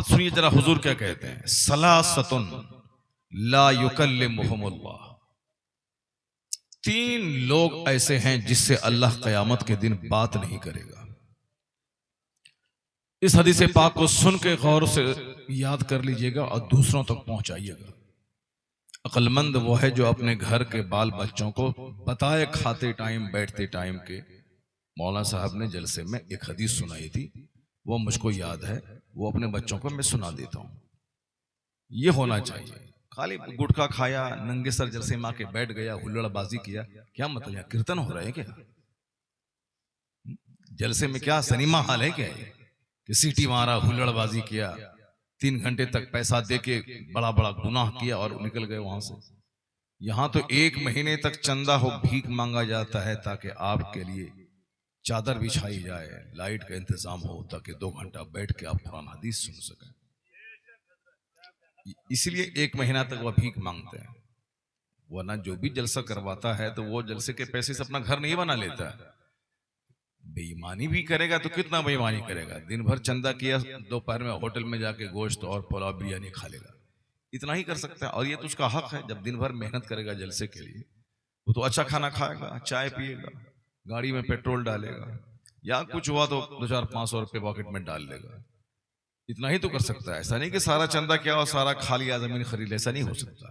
सुनिए जरा हुजूर क्या कहते हैं, सलासतुन ला युकल्लिमुहुमुल्लाह। तीन लोग ऐसे हैं जिससे अल्लाह कयामत के दिन बात नहीं करेगा। इस हदीस पाक को सुन के गौर से याद कर लीजिएगा और दूसरों तक पहुंचाइएगा। अक्लमंद वो है जो अपने घर के बाल बच्चों को बताए, खाते टाइम बैठते टाइम के। मौलाना साहब ने जलसे में एक हदीस सुनाई थी, वो मुझको याद है, वो अपने बच्चों को मैं सुना देता हूं। ये होना चाहिए। खाली गुटखा खाया, नंगे सर जलसे माँ के बैठ गया, हुल्लड़बाजी किया, क्या मतलब? यहाँ कीर्तन हो रहा है क्या? जलसे में क्या सिनेमा हाल है क्या कि सीटी मारा, हुल्लड़बाजी किया, 3 घंटे तक पैसा देके बड़ा बड़ा गुनाह किया और निकल गए वहां से। यहां तो 1 महीने तक चंदा हो भीख मांगा जाता है ताकि आपके लिए चादर बिछाई जाए, लाइट का इंतजाम हो ताकि 2 घंटा बैठ के आप कुरान हदीस सुन सकें। इसलिए 1 महीना तक वह भीख मांगते हैं। वरना जो भी जलसा करवाता है तो वो जलसे के पैसे से अपना घर नहीं बना लेता है। बेईमानी भी करेगा तो कितना बेईमानी करेगा? दिन भर चंदा किया, दोपहर में होटल में जाके गोश्त और पुलाव बिरयानी खा लेगा, इतना ही कर सकता है। और ये तो उसका हक है, जब दिन भर मेहनत करेगा जलसे के लिए, वो तो अच्छा खाना खाएगा, चाय पिएगा, गाड़ी में पेट्रोल डालेगा, या कुछ हुआ तो 200-500 रुपये पॉकेट में डाल लेगा। इतना ही तो कर सकता है। ऐसा नहीं कि सारा चंदा किया और सारा खा लिया, जमीन खरीद, ऐसा नहीं हो सकता।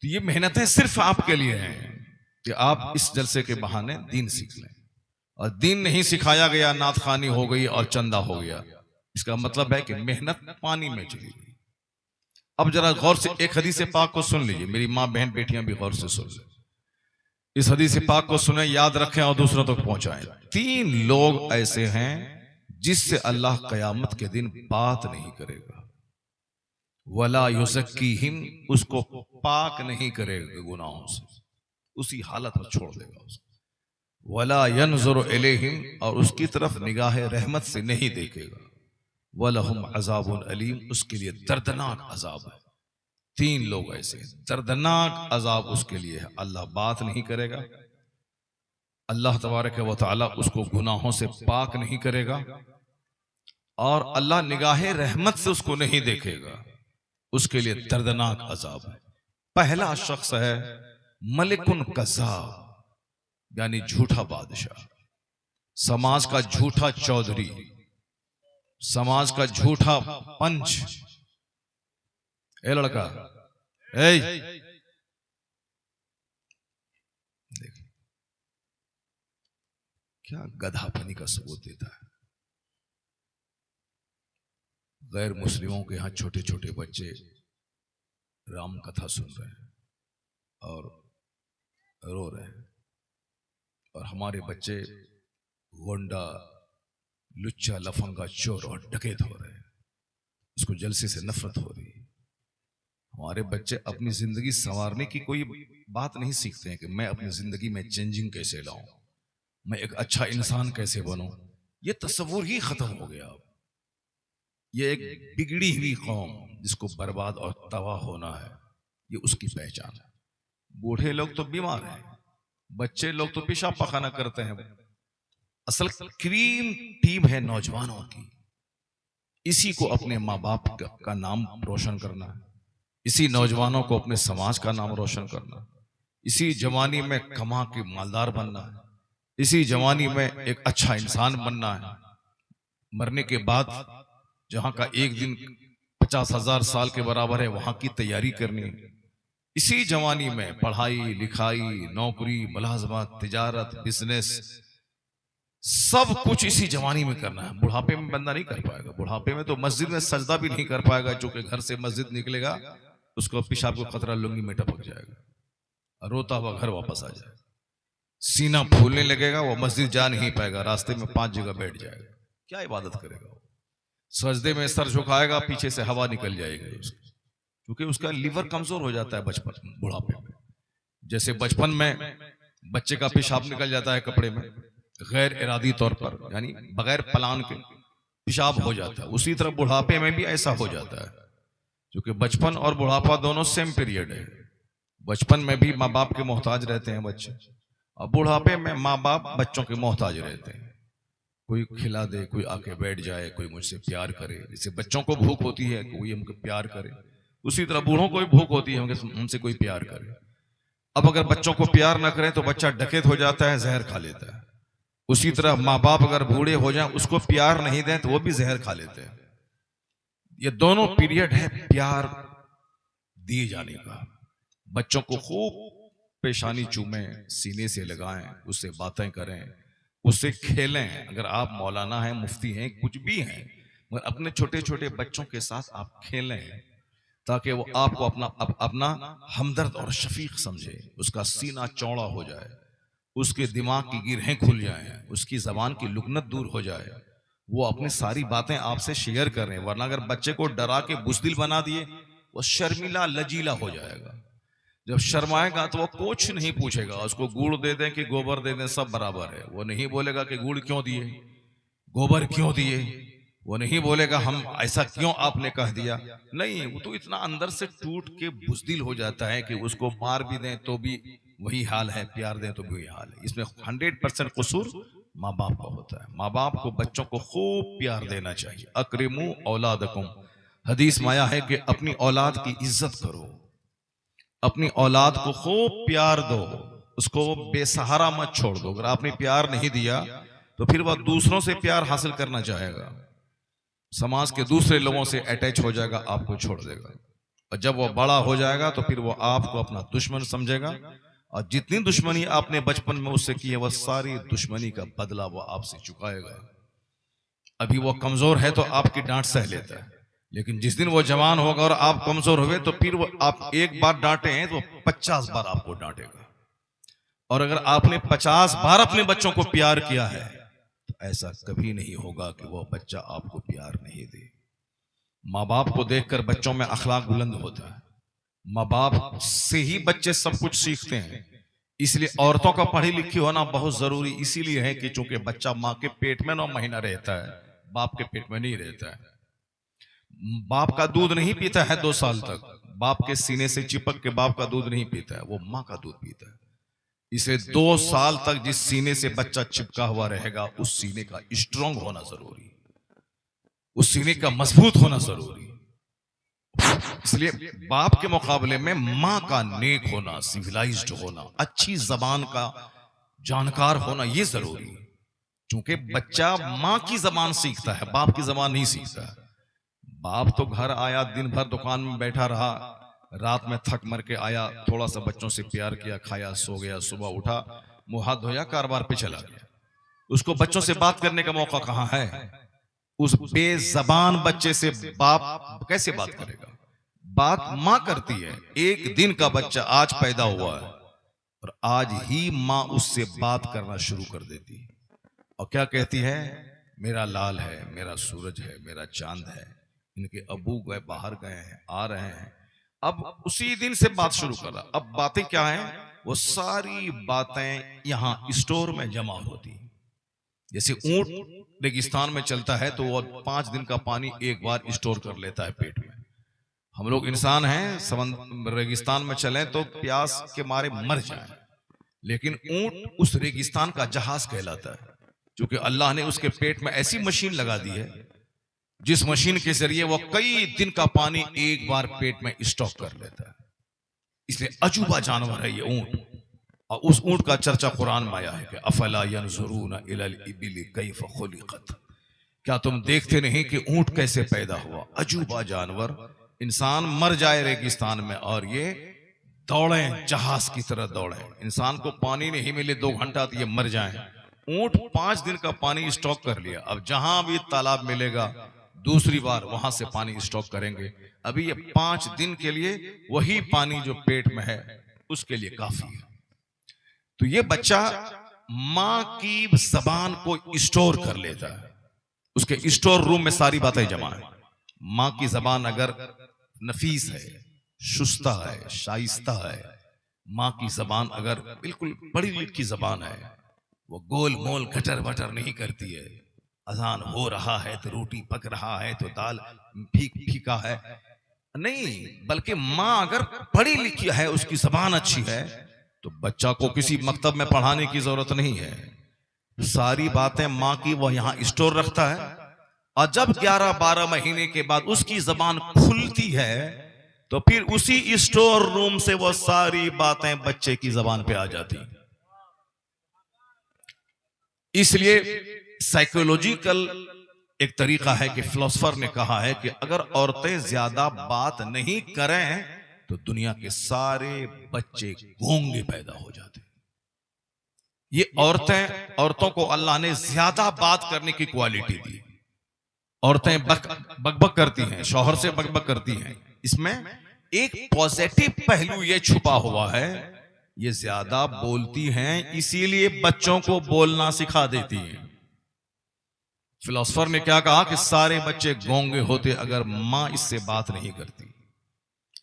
तो ये मेहनतें सिर्फ आपके लिए हैं कि आप इस जलसे के बहाने दीन सीख लें। और दीन नहीं सिखाया गया, नात खानी हो गई और चंदा हो गया, इसका मतलब है कि मेहनत पानी में चली गई। अब जरा गौर से एक हदीस पाक को सुन लीजिए, मेरी माँ बहन बेटियां भी गौर से सुन ले। इस हदीस पाक को सुने, याद रखें और दूसरों तक पहुंचाएं। 3 लोग ऐसे हैं जिससे अल्लाह कयामत के दिन बात नहीं करेगा। वला युज़क्कीहिम, उसको पाक नहीं करेगा गुनाहों से, उसी हालत में छोड़ देगा उसको। वला यनज़ुरु इलैहिम, और उसकी तरफ निगाह रहमत से नहीं देखेगा। वलहुम अज़ाबुन अलीम, उसके लिए दर्दनाक अजाब है। 3 लोग ऐसे, दर्दनाक अजाब उसके लिए है। अल्लाह बात नहीं करेगा, अल्लाह तबारक व तआला उसको गुनाहों से पाक नहीं करेगा, और अल्लाह निगाह रहमत से उसको नहीं देखेगा, उसके लिए दर्दनाक अजाब है। पहला शख्स है मलिकुन कज़्ज़ाब, यानी झूठा बादशाह, समाज का झूठा चौधरी, समाज का झूठा पंच। ए लड़का, ए देख क्या गधापनी का सबूत देता है। गैर मुस्लिमों के यहाँ छोटे छोटे बच्चे राम कथा सुन रहे हैं और रो रहे हैं, और हमारे बच्चे गोंडा, लुच्चा, लफंगा, चोर और डकैत हो रहे हैं। उसको जलसे से नफरत हो रही है। हमारे बच्चे अपनी जिंदगी संवारने की कोई बात नहीं सीखते हैं कि मैं अपनी जिंदगी में चेंजिंग कैसे लाऊं, मैं एक अच्छा इंसान कैसे बनूं। ये तस्वुर ही खत्म हो गया। अब ये एक बिगड़ी हुई कौम जिसको बर्बाद और तबाह होना है, ये उसकी पहचान है। बूढ़े लोग तो बीमार हैं, बच्चे लोग तो पेशाब पखाना करते हैं। असल क्रीम टीम है नौजवानों की। इसी को अपने माँ बाप का नाम रोशन करना है, इसी नौजवानों को अपने समाज का नाम रोशन करना, इसी जवानी में कमा के मालदार बनना है, इसी जवानी में एक अच्छा इंसान बनना है। मरने के बाद जहां का एक दिन 50,000 साल के बराबर है, वहां की तैयारी करनी है। इसी जवानी में पढ़ाई लिखाई, नौकरी, मुलाजमत, तिजारत, बिजनेस, सब कुछ इसी जवानी में करना है। बुढ़ापे में बंदा नहीं कर पाएगा। बुढ़ापे में तो मस्जिद में सजदा भी नहीं कर पाएगा, चूंकि घर से मस्जिद निकलेगा उसको पेशाब को खतरा लुंगी में टपक जाएगा, रोता हुआ घर वापस आ जाएगा, सीना फूलने लगेगा, वो मस्जिद जा नहीं पाएगा, रास्ते में 5 जगह बैठ जाएगा। क्या इबादत करेगा? सजदे में सर झुकाएगा, पीछे से हवा निकल जाएगी उसकी, क्योंकि उसका लीवर कमजोर हो जाता है बचपन बुढ़ापे में। जैसे बचपन में बच्चे का पेशाब निकल जाता है कपड़े में, गैर इरादी तौर पर, यानी बगैर प्लान के पेशाब हो जाता है, उसी तरह बुढ़ापे में भी ऐसा हो जाता है। क्योंकि बचपन और बुढ़ापा दोनों सेम पीरियड है। बचपन में भी माँ बाप के मोहताज रहते हैं बच्चे, और बुढ़ापे में माँ बाप बच्चों के मोहताज रहते हैं। कोई खिला दे, कोई आके बैठ जाए, कोई मुझसे प्यार करे। जैसे बच्चों को भूख होती है कोई हमको प्यार करे, उसी तरह बूढ़ों को भी भूख होती है हमसे कोई प्यार करे। अब अगर बच्चों को प्यार ना करें तो बच्चा डकैत हो जाता है, जहर खा लेता है। उसी तरह माँ बाप अगर बूढ़े हो जाएं, उसको प्यार नहीं दें तो वो भी जहर खा लेते हैं। ये दोनों पीरियड है प्यार दिए जाने का। बच्चों को खूब पेशानी चूमें, सीने से लगाएं, उससे बातें करें, उससे खेलें। अगर आप मौलाना हैं, मुफ्ती हैं, कुछ भी हैं, मगर अपने छोटे छोटे बच्चों के साथ आप खेलें ताकि वो आपको अपना हमदर्द और शफीक समझे, उसका सीना चौड़ा हो जाए, उसके दिमाग की गिरहें खुल जाएं, उसकी जबान की लुकनत दूर हो जाए, वो अपनी सारी बातें आपसे शेयर कर रहे हैं। वरना अगर बच्चे को डरा के बुज़दिल बना दिए, वो शर्मिला लजीला हो जाएगा। जब शर्माएगा तो वो कुछ नहीं पूछेगा। उसको गुड़ दे दें कि गोबर दे दें, सब बराबर है। वो नहीं बोलेगा कि गुड़ क्यों दिए, गोबर क्यों दिए। वो नहीं बोलेगा हम ऐसा क्यों आपने कह दिया। नहीं, वो तो इतना अंदर से टूट के बुज़दिल हो जाता है कि उसको मार भी दें तो भी वही हाल है, प्यार दें तो भी वही हाल है। इसमें 100% कसूर माँ बाप का होता है। माँ बाप को बच्चों को खूब प्यार देना चाहिए। अक्रिमू औलादकुम, हदीस में आया है कि अपनी औलाद की इज्जत करो, अपनी औलाद को खूब प्यार दो, उसको बेसहारा मत छोड़ दो। अगर आपने प्यार नहीं दिया तो फिर वह दूसरों से प्यार हासिल करना चाहेगा, समाज के दूसरे लोगों से अटैच हो जाएगा, आपको छोड़ देगा। और जब वो बड़ा हो जाएगा तो फिर वो आपको अपना दुश्मन समझेगा, और जितनी दुश्मनी आपने बचपन में उससे की है वह सारी दुश्मनी का बदला वो आपसे चुकाएगा। अभी वो कमजोर है तो आपकी डांट सह लेता है, लेकिन जिस दिन वो जवान होगा और आप कमजोर हुए तो फिर वो आप एक बार डांटे हैं तो 50 बार आपको डांटेगा। और अगर आपने 50 बार अपने बच्चों को प्यार किया है तो ऐसा कभी नहीं होगा कि वो बच्चा आपको प्यार नहीं दे। माँ बाप को देखकर बच्चों में अखलाक बुलंद होता है। माँ बाप से ही बच्चे सब कुछ सीखते हैं। इसलिए औरतों का पढ़ी लिखी होना बहुत जरूरी इसीलिए है कि चूंकि बच्चा माँ के पेट में 9 महीना रहता है, बाप के पेट में नहीं रहता है। बाप का दूध नहीं पीता है 2 साल तक, बाप के सीने से चिपक के बाप का दूध नहीं पीता है, वो माँ का दूध पीता है। इसे 2 साल तक जिस सीने से बच्चा चिपका हुआ रहेगा उस सीने का स्ट्रांग होना जरूरी, उस सीने का मजबूत होना जरूरी। इसलिए बाप के मुकाबले में माँ का नेक होना, सिविलाइज्ड होना, अच्छी जबान का जानकार होना ये जरूरी है। क्योंकि बच्चा माँ की जबान सीखता है, बाप की जबान नहीं सीखता है। बाप तो घर आया, दिन भर दुकान में बैठा रहा, रात में थक मर के आया, थोड़ा सा बच्चों से प्यार किया, खाया, सो गया, सुबह उठा, मुंह हाथ धोया, कारोबार पे चला गया। उसको बच्चों से बात करने का मौका कहाँ है? उस बेजबान बच्चे से बाप कैसे बात करेगा? बात माँ करती है। एक दिन का बच्चा आज पैदा हुआ है और आज ही माँ उससे बात करना शुरू कर देती है और क्या कहती है? मेरा लाल है, मेरा सूरज है, मेरा चांद है, इनके अबू गए बाहर गए हैं, आ रहे हैं। अब उसी दिन से बात शुरू कर रहा। अब बातें क्या हैं? वो सारी बातें यहाँ स्टोर में जमा होती हैं। जैसे ऊंट रेगिस्तान में चलता है तो वो 5 दिन का पानी एक बार स्टोर कर लेता है पेट में। हम लोग इंसान हैं, रेगिस्तान में चलें तो प्यास के मारे मर जाएं, लेकिन ऊंट उस रेगिस्तान का जहाज कहलाता है, क्योंकि अल्लाह ने उसके पेट में ऐसी मशीन लगा दी है जिस मशीन के जरिए वो कई दिन का पानी एक बार पेट में स्टॉक कर लेता है। इसलिए अजूबा जानवर है ये ऊंट। और उस ऊंट का चर्चा कुरान में आया है कि अफला यंजुरूना इलल इबिली कैफ खुलिकत, क्या तुम देखते नहीं कि ऊंट कैसे पैदा हुआ? अजूबा जानवर। इंसान मर जाए रेगिस्तान में और ये दौड़े, जहाज की तरह दौड़े। इंसान को पानी नहीं मिले 2 घंटा तो ये मर जाए। ऊंट 5 दिन का पानी स्टॉक कर लिया, अब जहां भी तालाब मिलेगा दूसरी बार वहां से पानी स्टॉक करेंगे। अभी ये 5 दिन के लिए वही पानी जो पेट में है उसके लिए काफी है। तो ये बच्चा माँ की जबान को स्टोर कर लेता है, उसके स्टोर रूम में सारी बातें जमा है। माँ की जबान अगर नफीस है, शुस्ता है, शाइस्ता है, माँ की जबान अगर बिल्कुल पढ़ी लिखी जबान है, वो गोल मोल घटर बटर नहीं करती है। अजान हो रहा है तो रोटी पक रहा है तो दाल फीका है, नहीं, बल्कि माँ अगर पढ़ी लिखी है, उसकी जबान अच्छी है, तो बच्चा को किसी मकतब में पढ़ाने की जरूरत नहीं है। सारी बातें माँ की वह यहां स्टोर रखता है, और जब 11-12 महीने के बाद उसकी जबान खुलती है तो फिर उसी स्टोर रूम से वो सारी बातें बच्चे की जबान पे आ जाती। इसलिए साइकोलॉजिकल एक तरीका है कि फिलोसफर ने कहा है कि अगर औरतें ज्यादा बात नहीं करें तो दुनिया के सारे बच्चे गूंगे पैदा हो जाते। ये औरतों को अल्लाह ने ज्यादा बात करने की क्वालिटी दी। औरतें बकबक करती हैं, शौहर से बकबक करती हैं। इसमें एक पॉजिटिव पहलू ये छुपा हुआ है, ये ज्यादा बोलती हैं इसीलिए बच्चों को बोलना सिखा देती हैं। फिलोसफर ने क्या कहा कि सारे बच्चे गूंगे होते अगर मां इससे बात नहीं करती।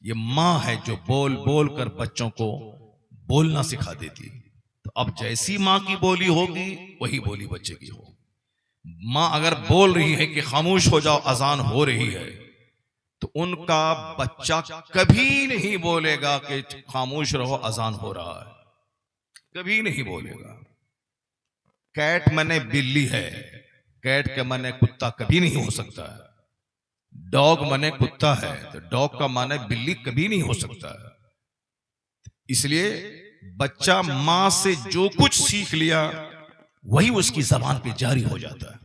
ये मां है जो बोल बोल कर बच्चों को बोलना सिखा देती। तो अब जैसी मां की बोली होगी वही बोली बच्चे की होगी। मां अगर बोल रही है कि खामोश हो जाओ अजान हो रही है, तो उनका बच्चा कभी नहीं बोलेगा कि खामोश रहो अजान हो रहा है, कभी नहीं बोलेगा। कैट मने बिल्ली है, कैट के मने कुत्ता कभी नहीं हो सकता है। डॉग मने कुत्ता है तो डॉग का माने बिल्ली कभी नहीं हो सकता है। इसलिए बच्चा मां से जो कुछ सीख लिया वही उसकी जबान पे जारी हो जाता है।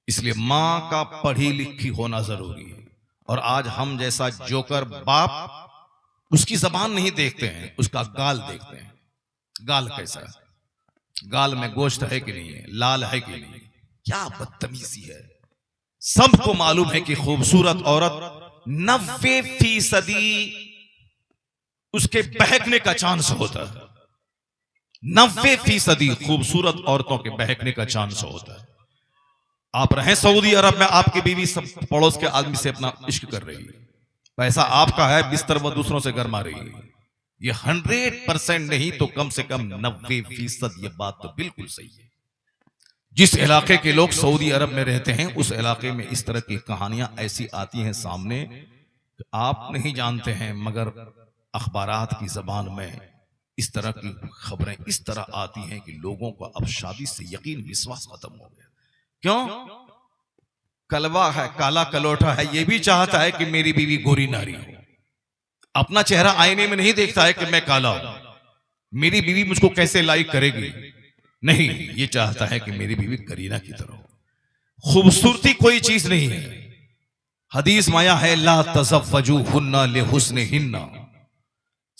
इसलिए मां का पढ़ी लिखी होना जरूरी है। और आज हम जैसा जोकर बाप उसकी जबान नहीं देखते हैं, उसका गाल देखते हैं। गाल कैसा है, गाल में गोश्त है कि नहीं है, लाल है कि नहीं, क्या बदतमीजी है। सबको मालूम है कि खूबसूरत औरत 90% उसके बहकने का चांस होता है। 90% खूबसूरत औरतों के बहकने का चांस होता है। आप रहें सऊदी अरब में, आपकी बीवी सब पड़ोस के आदमी से अपना इश्क कर रही है, पैसा आपका है, बिस्तर वो दूसरों से गरमा रही है। ये 100% नहीं तो कम से कम 90%। ये बात तो बिल्कुल सही है। जिस इलाके के लोग सऊदी अरब में रहते हैं उस इलाके में इस तरह की कहानियां ऐसी आती हैं सामने, आप नहीं जानते हैं, मगर अखबारात की जबान में इस तरह की खबरें इस तरह आती हैं कि लोगों का अब शादी से यकीन विश्वास खत्म हो गया। क्यों? कलवा है, काला कलोटा है, ये भी चाहता है कि मेरी बीवी गोरी नारी हो। अपना चेहरा आईने में नहीं देखता है कि मैं काला हूं, मेरी बीवी मुझको कैसे लाइक करेगी। नहीं, ये चाहता है कि मेरी बीवी करीना की तरह हो। खूबसूरती कोई चीज नहीं है। हदीस माया है ला तज़व्वजुहुन्ना लिहुस्निहिन्ना,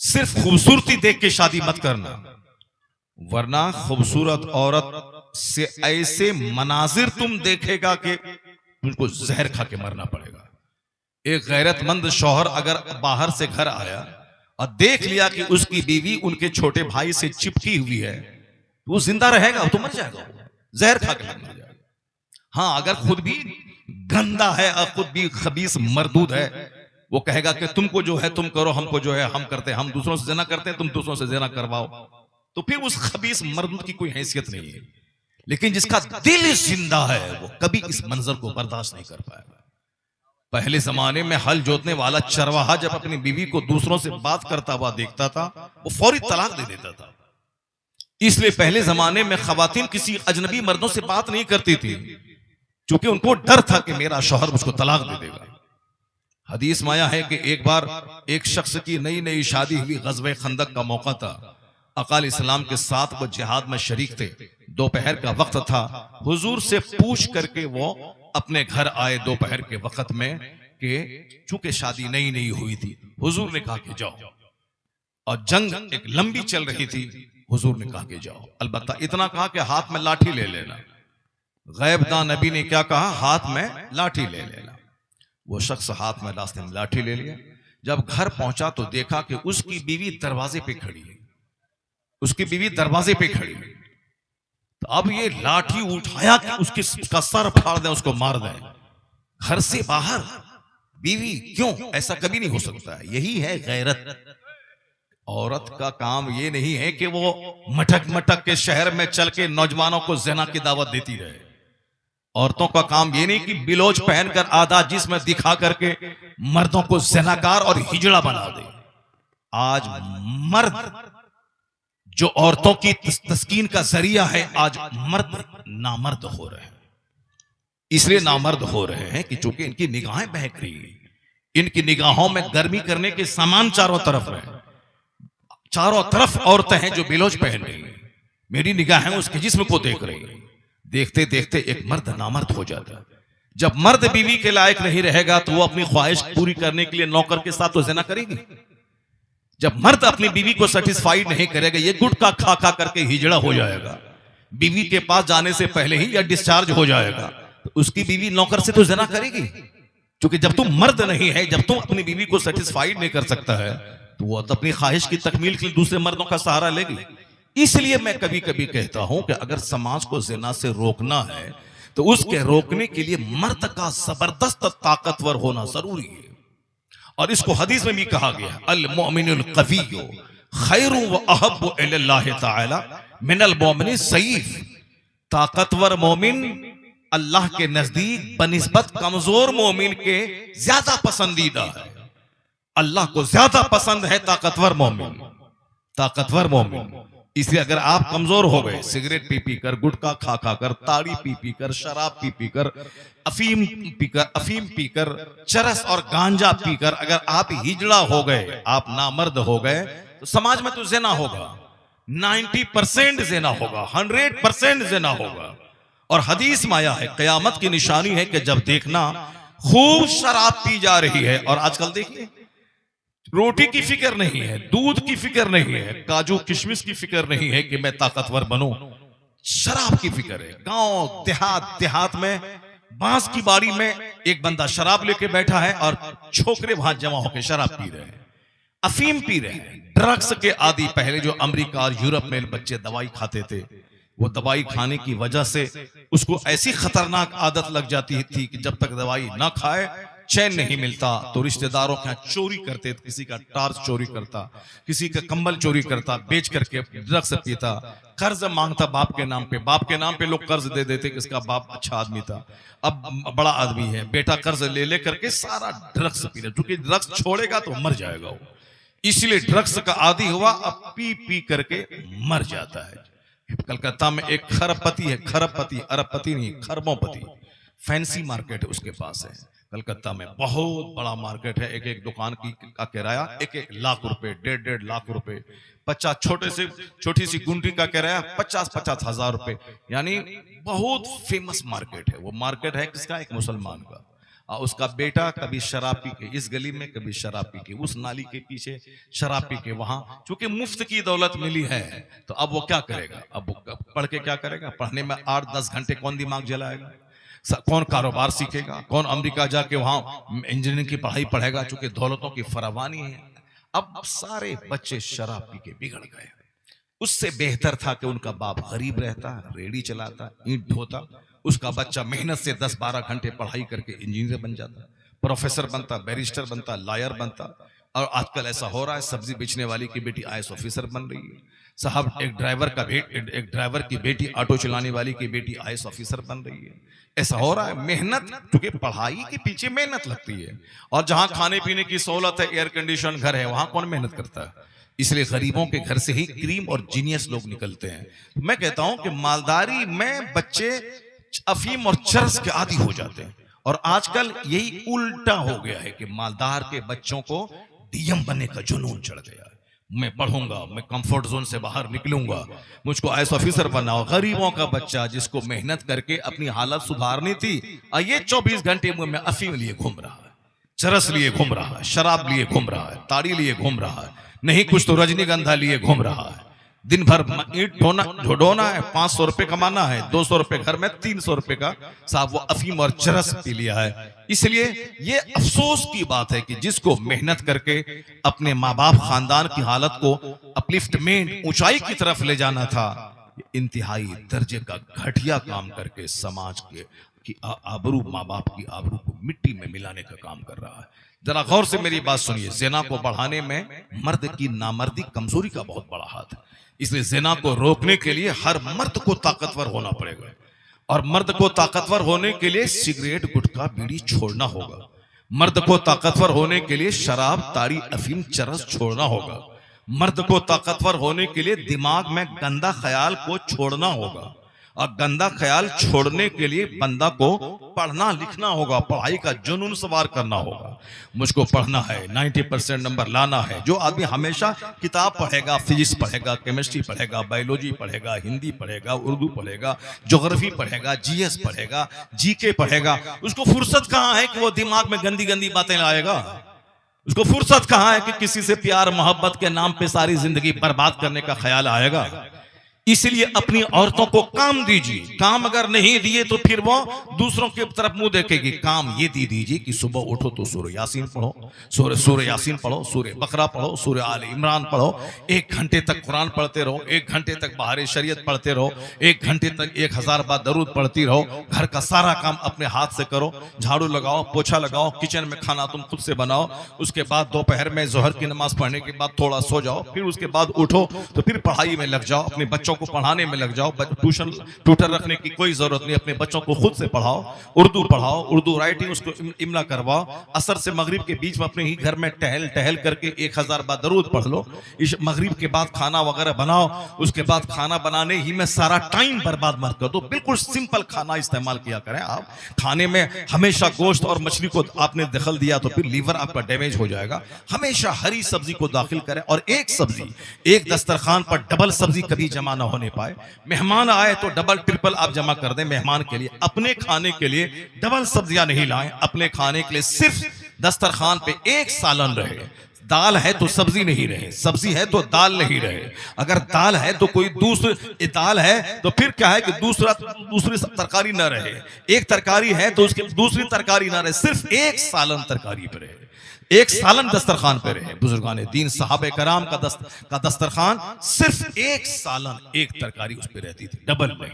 सिर्फ खूबसूरती देख के शादी मत करना, वरना खूबसूरत औरत से ऐसे मनाजिर तुम देखेगा कि तुमको जहर खा के मरना पड़ेगा। एक गैरतमंद शौहर अगर बाहर से घर आया और देख लिया कि उसकी बीवी उनके छोटे भाई से चिपकी हुई है, तो वो जिंदा रहेगा तो मर जाएगा, जहर खा के मर जाएगा। हाँ, अगर खुद भी गंदा है और खुद भी खबीस मरदूद है, वो कहेगा कि तुमको जो है तुम करो, हमको जो है हम करते हैं, हम दूसरों से ज़िना करते हैं, तुम दूसरों से ज़िना करवाओ, तो फिर उस खबीस मर्द की कोई हैसियत नहीं है। लेकिन जिसका दिल जिंदा है वो कभी इस मंजर को बर्दाश्त नहीं कर पाएगा। पहले जमाने में हल जोतने वाला चरवाहा जब अपनी बीवी को दूसरों से बात करता हुआ देखता था, वो फौरी तलाक दे देता था। इसलिए पहले जमाने में खवातीन किसी अजनबी मर्दों से बात नहीं करती थी, क्योंकि उनको डर था कि मेरा शौहर मुझको तलाक दे देगा। हदीस माया है कि एक बार एक शख्स की नई नई शादी हुई, ग़ज़वे खंदक का मौका था, अकाल इस्लाम के साथ वो जिहाद में शरीक थे, दोपहर का वक्त था। हुजूर से पूछ करके वो अपने घर आए दोपहर के वक्त में कि चूंकि शादी नई नई हुई थी, हुजूर ने कहा कि जाओ, और जंग एक लंबी चल रही थी, हुजूर ने कहा कि जाओ। अलबत्ता इतना कहा कि हाथ में लाठी ले लेना। गैबदान नबी ने क्या कहा? हाथ में लाठी ले लेना। वो शख्स हाथ में रास्ते में लाठी ले लिया। जब घर पहुंचा तो देखा कि उसकी बीवी दरवाजे पे खड़ी है, उसकी बीवी दरवाजे पे खड़ी है। तो अब ये लाठी उठाया कि उसका सर फाड़ दे, उसको मार दे। घर से बाहर बीवी, क्यों? ऐसा कभी नहीं हो सकता है। यही है गैरत। औरत का काम ये नहीं है कि वो मटक मटक के शहर में चल के नौजवानों को ज़िना की दावत देती रहे। औरतों का काम ये नहीं कि बिलोज पहनकर आधा जिस्म दिखा करके मर्दों को ज़िनाकार और हिजड़ा बना दे। आज मर्द जो औरतों की तस्कीन का जरिया है, आज मर्द नामर्द हो रहे हैं। इसलिए नामर्द हो रहे हैं कि चूंकि इनकी निगाहें बहक रही हैं, इनकी निगाहों में गर्मी करने के सामान चारों तरफ है, चारों तरफ औरतें हैं जो बेलोज पहन रही हैं, मेरी निगाहें उसके जिस्म को देख रही हैं। देखते देखते एक मर्द नामर्द हो जाता है। जब मर्द बीवी के लायक नहीं रहेगा तो वो अपनी ख्वाहिश पूरी करने के लिए नौकर के साथ तो ज़िना करेगी। जब मर्द अपनी बीवी को सेटिस्फाइड नहीं करेगा, ये गुटखा खा खा करके हिजड़ा हो जाएगा, बीवी के पास जाने से पहले ही या डिस्चार्ज हो जाएगा, तो उसकी बीवी नौकर से तो ज़िना करेगी। क्योंकि जब तुम मर्द नहीं है, जब तुम अपनी बीवी को सेटिस्फाइड नहीं कर सकता है, तो वो अपनी ख्वाहिश की तकमील के लिए दूसरे मर्दों का सहारा लेगी। इसलिए मैं कभी कभी कहता हूं कि अगर समाज को ज़िना से रोकना है तो उसके रोकने के लिए मर्द का जबरदस्त ताकतवर होना जरूरी है। और इसको हदीस में भी कहा गया, अल मोमिनुल क़विय्यु खैरु व अहब्बु इलल्लाहि तआला मिनल मोमिनि ज़ईफ़। ताकतवर मोमिन अल्लाह के नजदीक बनिस्बत कमजोर मोमिन के ज्यादा पसंदीदा है। अल्लाह को ज्यादा पसंद है ताकतवर मोमिन, ताकतवर मोमिन। इसलिए अगर आप कमजोर हो गए, सिगरेट पी पी कर, गुटखा खा खा कर, ताड़ी पी पी कर, शराब पी पी कर, अफीम पी कर, चरस और गांजा पी कर अगर आप हिजड़ा हो गए, आप नामर्द हो गए, तो समाज में तो ज़िना होगा, 90% ज़िना होगा, 100% ज़िना होगा। और हदीस में आया है, क़यामत की निशानी है कि जब देखना खूब शराब पी जा रही है, और आजकल देखिए रोटी की फिक्र नहीं है, दूध की फिक्र नहीं है, काजू किशमिश की फिक्र नहीं है कि मैं ताकतवर बनूं, शराब की फिक्र है। गांव देहात में बांस की बाड़ी में एक बंदा शराब लेके बैठा है और छोकरे वहां जमा होकर शराब पी रहे हैं, अफीम पी रहे हैं, ड्रग्स के आदि। पहले जो अमेरिका और यूरोप में बच्चे दवाई खाते थे, वो दवाई खाने की वजह से उसको ऐसी खतरनाक आदत लग जाती थी कि जब तक दवाई ना खाए चैन नहीं मिलता, तो रिश्तेदारों के यहाँ चोरी करते, किसी का टार्च चोरी करता, किसी का कंबल चोरी करता, बेच करके ड्रग्स पीता, कर्ज मांगता बाप के नाम पे, बाप के नाम पे लोग कर्ज दे देते कि इसका बाप अच्छा आदमी था, अब बड़ा आदमी है, बेटा कर्ज ले ले करके सारा ड्रग्स पी रहा, क्योंकि ड्रग्स छोड़ेगा तो मर जाएगा वो, इसलिए ड्रग्स का आदी हुआ, अब पी पी करके मर जाता है। कलकत्ता में एक खरबपति है, खरबपति, अरबपति नहीं, खरबोपति, फैंसी मार्केट है उसके पास है। कलकत्ता में बहुत बड़ा मार्केट है, एक एक दुकान की का किराया 1-1 लाख रुपए, 1.5 लाख रुपए, 50 छोटी सी गुंडी का किराया 50-50 हजार रुपए, यानी बहुत फेमस मार्केट है। वो मार्केट है किसका? एक मुसलमान का। उसका बेटा कभी शराब पी के इस गली में, कभी शराब पी के उस नाली के पीछे, शराब पी के वहां, चूंकि मुफ्त की दौलत मिली है तो अब वो क्या करेगा? अब वो पढ़ के क्या करेगा? पढ़ने में 8-10 घंटे कौन दिमाग जलाएगा? कौन कारोबार सीखेगा? कौन अमेरिका जाके वहां इंजीनियरिंग की पढ़ाई पढ़ेगा? चूंकि दौलतों की फरावानी है। अब सारे बच्चे शराब पी के बिगड़ गए। उससे बेहतर था कि उनका बाप गरीब रहता, रेडी चलाता, ईंट ढोता, उसका बच्चा मेहनत से 10-12 घंटे पढ़ाई करके इंजीनियर बन जाता, प्रोफेसर बनता, बैरिस्टर बनता, लॉयर बनता। और आजकल ऐसा हो रहा है, सब्जी बेचने वाली की बेटी IAS ऑफिसर बन रही है साहब, एक ड्राइवर की बेटी, ऑटो चलाने वाली की बेटी IAS ऑफिसर बन रही है। ऐसा हो रहा है। मेहनत, क्योंकि पढ़ाई के पीछे मेहनत लगती है, और जहां खाने पीने की सहूलत है, एयर कंडीशन घर है, वहां कौन मेहनत करता है? इसलिए गरीबों के घर से ही क्रीम और जीनियस लोग निकलते हैं। मैं कहता हूं कि मालदारी में बच्चे अफीम और चरस के आदी हो जाते हैं, और आजकल यही उल्टा हो गया है कि मालदार के बच्चों को DM बनने का जुनून चढ़ गया है। मैं पढ़ूंगा, मैं कंफर्ट जोन से बाहर निकलूंगा, मुझको IAS ऑफिसर बनाओ। गरीबों का बच्चा जिसको मेहनत करके अपनी हालत सुधारनी थी, ये 24 घंटे में अफीम लिए घूम रहा है, चरस लिए घूम रहा है, शराब लिए घूम रहा है, ताड़ी लिए घूम रहा है, नहीं कुछ तो रजनीगंधा लिए घूम रहा है। दिन भर ईंट ढोना है, 500 रुपए कमाना है, 200 रुपए घर में, 300 रुपए का साहब वो अफीम और चरस पी लिया है। इसलिए ये अफसोस की बात है कि जिसको मेहनत करके अपने माँ बाप खानदान की हालत को अपलिफ्टमेंट, ऊंचाई की तरफ ले जाना था, इंतहाई दर्जे का घटिया काम करके समाज की आबरू, माँ बाप की आबरू को मिट्टी में मिलाने का काम कर रहा है। जरा गौर से मेरी बात सुनिए, ज़िना को बढ़ाने में मर्द की नामर्दी, कमजोरी का बहुत बड़ा हाथ है। इसलिए ज़िना को रोकने के लिए हर मर्द को ताकतवर होना पड़ेगा, और मर्द को ताकतवर होने के लिए सिगरेट, गुटखा, बीड़ी छोड़ना होगा। मर्द को ताकतवर होने के लिए शराब, ताड़ी, अफीम, चरस छोड़ना होगा। मर्द को ताकतवर होने के लिए दिमाग में गंदा ख्याल को छोड़ना होगा, और गंदा ख्याल छोड़ने के लिए बंदा को पढ़ना लिखना होगा, पढ़ाई का जुनून सवार करना होगा। मुझको पढ़ना है, 90% नंबर लाना है। जो आदमी हमेशा किताब पढ़ेगा, फिजिक्स पढ़ेगा, केमिस्ट्री पढ़ेगा, बायोलॉजी पढ़ेगा, हिंदी पढ़ेगा, उर्दू पढ़ेगा, ज्योग्राफी पढ़ेगा, जीएस पढ़ेगा, जीके पढ़ेगा, उसको फुर्सत कहाँ है कि वो दिमाग में गंदी गंदी बातें लाएगा? उसको फुर्सत कहाँ है कि किसी से प्यार मोहब्बत के नाम पे सारी जिंदगी बर्बाद करने का ख्याल आएगा? इसलिए अपनी औरतों को काम दीजिए। काम अगर नहीं दिए तो फिर वो दूसरों की तरफ मुंह देखेगी। काम ये दीजिए कि सुबह उठो तो सूरह यासीन पढ़ो, सूरह यासीन पढ़ो, सूरह बकरा पढ़ो, सूरह आले इमरान पढ़ो, 1 घंटे तक कुरान पढ़ते रहो, 1 घंटे तक बहारे शरीयत पढ़ते रहो, 1 घंटे तक 1000 बार दरूद पढ़ती रहो। घर का सारा काम अपने हाथ से करो, झाड़ू लगाओ, पोछा लगाओ, किचन में खाना तुम खुद से बनाओ। उसके बाद दोपहर में जोहर की नमाज पढ़ने के बाद थोड़ा सो जाओ, फिर उसके बाद उठो तो फिर पढ़ाई में लग जाओ, अपने बच्चों को पढ़ाने में लग जाओ। ट्यूटर रखने की कोई जरूरत नहीं, अपने बच्चों को खुद से पढ़ाओ, उर्दू पढ़ाओ, उर्दू राइटिंग उसको इमला करवाओ। असर से मगरिब के बीच में अपने ही घर में टहल टहल करके 1000 बार दरूद पढ़ लो। इस मगरिब के बाद खाना वगैरह बनाओ, उसके बाद खाना बनाने ही में सारा टाइम बर्बाद मत कर दो। बिल्कुल सिंपल खाना इस्तेमाल किया करें आप। खाने में हमेशा गोश्त और मछली को आपने दखल दिया तो फिर लीवर आपका डैमेज हो जाएगा। हमेशा हरी सब्जी को दाखिल करें, और एक सब्जी, एक दस्तरखान पर डबल सब्जी कभी जमा ना होने पाए। मेहमान आए तो डबल ट्रिपल आप जमा कर दें मेहमान के लिए। अपने खाने के लिए डबल सब्जियां नहीं लाएं, अपने खाने के लिए सिर्फ दस्तरखान पे एक सालन रहे। दाल है तो सब्जी नहीं रहे, सब्जी है तो दाल नहीं रहे। अगर दाल है तो कोई दूसरी दाल है तो फिर क्या है कि दूसरी तरकारी ना रहे। एक तरकारी है तो उसके दूसरी तरकारी ना रहे, सिर्फ एक सालन तरकारी पे रहे, एक सालन दस्तरखान पे रहे। बुजुर्गान दीन साहबे कराम का दस्तरखान सिर्फ एक सालन एक तरकारी उस पे रहती थी, डबल नहीं।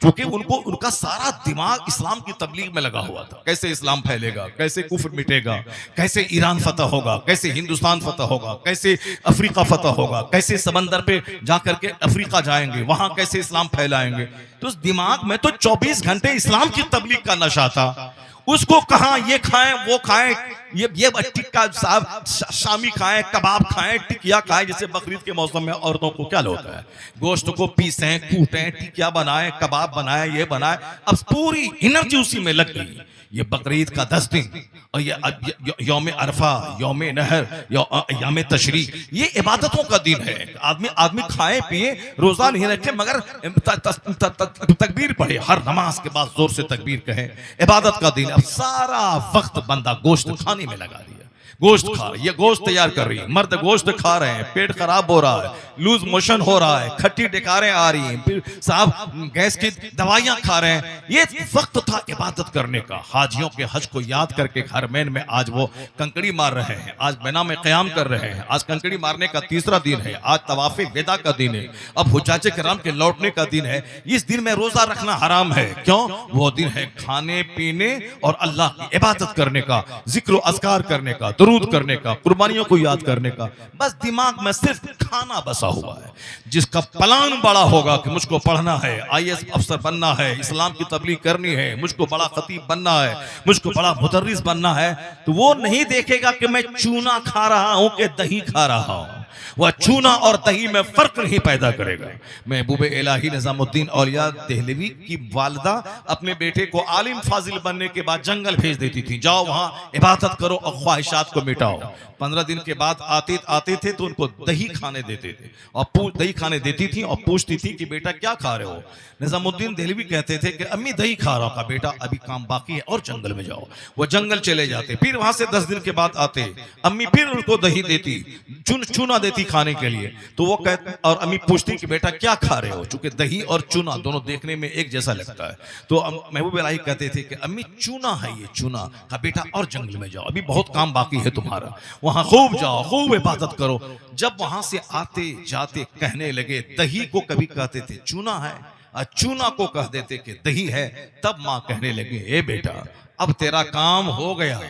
क्योंकि उनका सारा दिमाग इस्लाम की तबलीग में लगा हुआ था। कैसे इस्लाम फैलेगा, कैसे कुफ्र मिटेगा, कैसे ईरान फतह होगा, कैसे हिंदुस्तान फतह होगा, कैसे अफ्रीका फतह होगा, कैसे समंदर पे जाकर के अफ्रीका जाएंगे, वहां कैसे इस्लाम फैलाएंगे। तो उस दिमाग में तो 24 घंटे इस्लाम की तबलीग का नशा था। उसको कहा ये खाएं वो खाएं, ये टिक्का साहब शामी खाएं, कबाब खाएं, टिकिया खाएं। जैसे बकरीद के मौसम में औरतों को क्या होता है, गोश्त को पीसें, कूटें, टिकिया बनाएं, कबाब बनाएं, ये बनाएं। अब पूरी एनर्जी उसी में लग गई। ये बकरीद का 10 दिन और ये यौम अरफा, यौम नहर, यौम तशरीक, ये इबादतों का दिन है। आदमी खाए पिए, रोजा नहीं रखे, मगर तकबीर पढ़े, हर नमाज के बाद जोर से तकबीर कहे, इबादत का दिन। अब सारा वक्त बंदा गोश्त खाने में लगा दिया। गोश्त खा, ये गोश्त तैयार कर रही है, मर्द गोश्त खा रहे हैं, पेट खराब हो रहा है, लूज मोशन हो रहा है, खट्टी डकारें आ रही हैं, फिर साहब गैस की दवाइयां खा रहे हैं। ये वक्त था इबादत करने का। हाजियों के हज को याद करके हरमैन में आज वो कंकड़ी मार रहे हैं, आज बिना में क़याम कर रहे हैं। आज कंकड़ी मारने का 3रा दिन है, आज तवाफ़े वेदा का दिन है, अब हुज्जाजे किराम के लौटने का दिन है। इस दिन में रोजा रखना हराम है। क्यों? वो दिन है खाने पीने और अल्लाह की इबादत करने का, जिक्र अज़कार करने का, दरूद करने का, कुर्बानियों को याद करने का। बस दिमाग में सिर्फ खाना बसा हुआ है। जिसका प्लान बड़ा होगा कि मुझको पढ़ना है, IAS अफसर बनना है, इस्लाम की तबलीग करनी है, मुझको बड़ा खतीब बनना है, मुझको बड़ा मुदर्रिस बनना है, तो वो नहीं देखेगा कि मैं चूना खा रहा हूं कि दही खा रहा हूं। वह चूना और दही में फर्क नहीं पैदा करेगा। महबूब इलाही निजामुद्दीन औलिया देहलवी की वालिदा अपने बेटे को आलिम फाजिल बनने के बाद जंगल भेज देती थी, जाओ वहां इबादत करो और ख्वाहिशात को मिटाओ। 15 दिन के बाद आते थे तो उनको दही खाने देते थे, और दही खाने देती थी और पूछती थी कि बेटा क्या खा रहे हो। निजामुद्दीन देहलवी कहते थे कि अम्मी दही खा रहा हूं। कहा बेटा अभी काम बाकी है और जंगल में जाओ। वो जंगल चले जाते, फिर वहां से 10 दिन के बाद आते, अम्मी फिर उनको दही देती, चूना देती खाने के लिए। तो वो कहते, और अम्मी पूछती कि बेटा क्या खा रहे हो, चूंकि दही और चूना दोनों देखने में एक जैसा लगता है। तो महबूब इलाही कहते थे कि अम्मी चूना है ये चूना। कहा बेटा और जंगल में जाओ, अभी बहुत काम बाकी है तुम्हारा, वहां खूब जाओ, खूब इबादत करो। जब वहां से आते जाते कहने लगे, दही को कभी कहते थे चूना है, चूना को कह देते कि दही है, तब मां कहने लगे ए बेटा अब तेरा काम हो गया,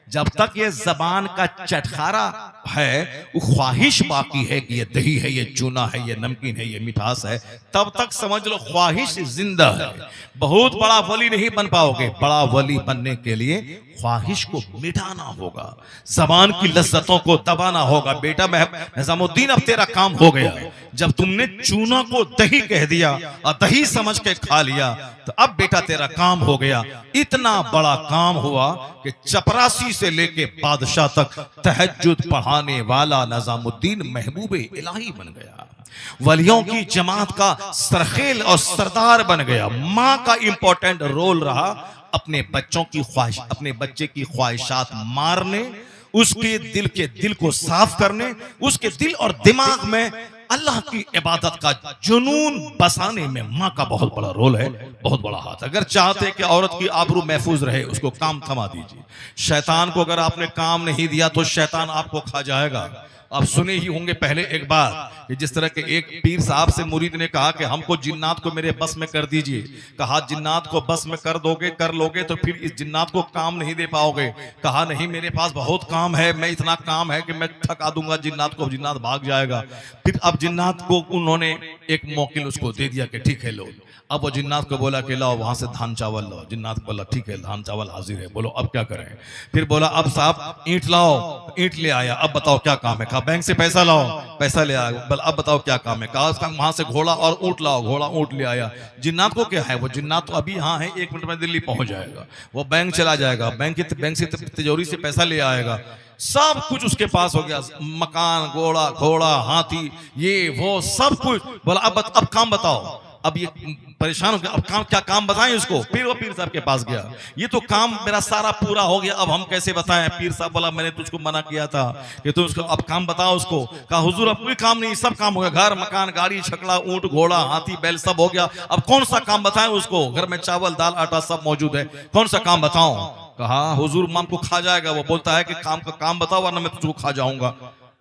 जब तक ये जबान का चटखारा है, वो ख्वाहिश बाकी है कि ये दही है, ये चूना है, ये नमकीन है, ये मिठास है, तब तक समझ लो ख्वाहिश जिंदा है। बहुत बड़ा वली नहीं बन पाओगे। बड़ा वली बनने के लिए ख्वाहिश को मिटाना होगा, जबान की लज्जतों को दबाना होगा। बेटा निजामुद्दीन, अब तेरा काम हो गया। जब तुमने चूना को दही कह दिया और दही समझ के खा लिया, तो अब बेटा तेरा काम हो गया। इतना बड़ा काम हुआ कि चपरासी से लेके बादशाह तक तहज्जुद पढ़ाने वाला निजामुद्दीन महबूब इलाही बन गया। वलियों की जमात का सरखेल और सरदार बन गया। माँ का इंपॉर्टेंट रोल रहा अपने बच्चों की ख्वाहिश, अपने बच्चे की ख्वाहिशात मारने, उसके दिल को साफ करने, उसके दिल और दिमाग में अल्लाह की इबादत का जुनून बसाने में माँ का बहुत बड़ा रोल है, बहुत बड़ा हाथ। अगर चाहते कि औरत की आबरू महफूज रहे, उसको काम थमा दीजिए। शैतान को अगर आपने काम नहीं दिया तो शैतान आपको खा जाएगा। आप सुने ही होंगे पहले एक बार कि जिस तरह के एक पीर साहब से मुरीद ने कहा कि हमको जिन्नात को मेरे बस में कर दीजिए। कहा जिन्नात को बस में कर दोगे, कर लोगे तो फिर इस जिन्नात को काम नहीं दे पाओगे। कहा नहीं, मेरे पास बहुत काम है, मैं इतना काम है कि मैं थका दूंगा जिन्नात को, जिन्नात भाग जाएगा। फिर अब जिन्नात को उन्होंने एक मौकिल उसको दे दिया कि ठीक है लो। अब वो जिन्नात को बोला कि लाओ वहां से धान चावल लाओ। जिन्नात को बोला ठीक है, धान चावल हाजिर है, बोलो अब क्या करें। फिर बोला अब साहब ईंट लाओ, ईंट ले आया। अब बताओ क्या काम है। कहा बैंक से पैसा लाओ, पैसा ले आया। बोला अब बताओ क्या काम है। कहा वहां से घोड़ा और ऊंट लाओ, घोड़ा ऊंट ले आया। जिन्नात को क्या है, वो जिन्नात तो अभी यहाँ है, 1 मिनट में दिल्ली पहुंच जाएगा। वो बैंक चला जाएगा, बैंक से तिजोरी से पैसा ले आएगा। सब कुछ उसके पास हो गया, मकान, घोड़ा, हाथी, ये वो सब कुछ। बोला अब काम बताओ। अब ये परेशान हो गया, अब क्या काम बताएं उसको। फिर वो पीर साहब के पास गया, ये तो काम मेरा सारा पूरा हो गया, अब हम कैसे बताएं। पीर साहब बोला मैंने तुझको मना किया था कि तुम उसको अब काम बताओ उसको। कहा हुजूर अब कोई काम नहीं, सब काम हो गया, घर, मकान, गाड़ी, छकड़ा, ऊंट, घोड़ा, हाथी, बैल सब हो गया, अब कौन सा काम बताएं उसको। घर में चावल, दाल, आटा सब मौजूद है, कौन सा काम बताऊं। कहा हुजूर माम को खा जाएगा। वो बोलता है कि काम बताओ वरना मैं तुझको खा जाऊंगा।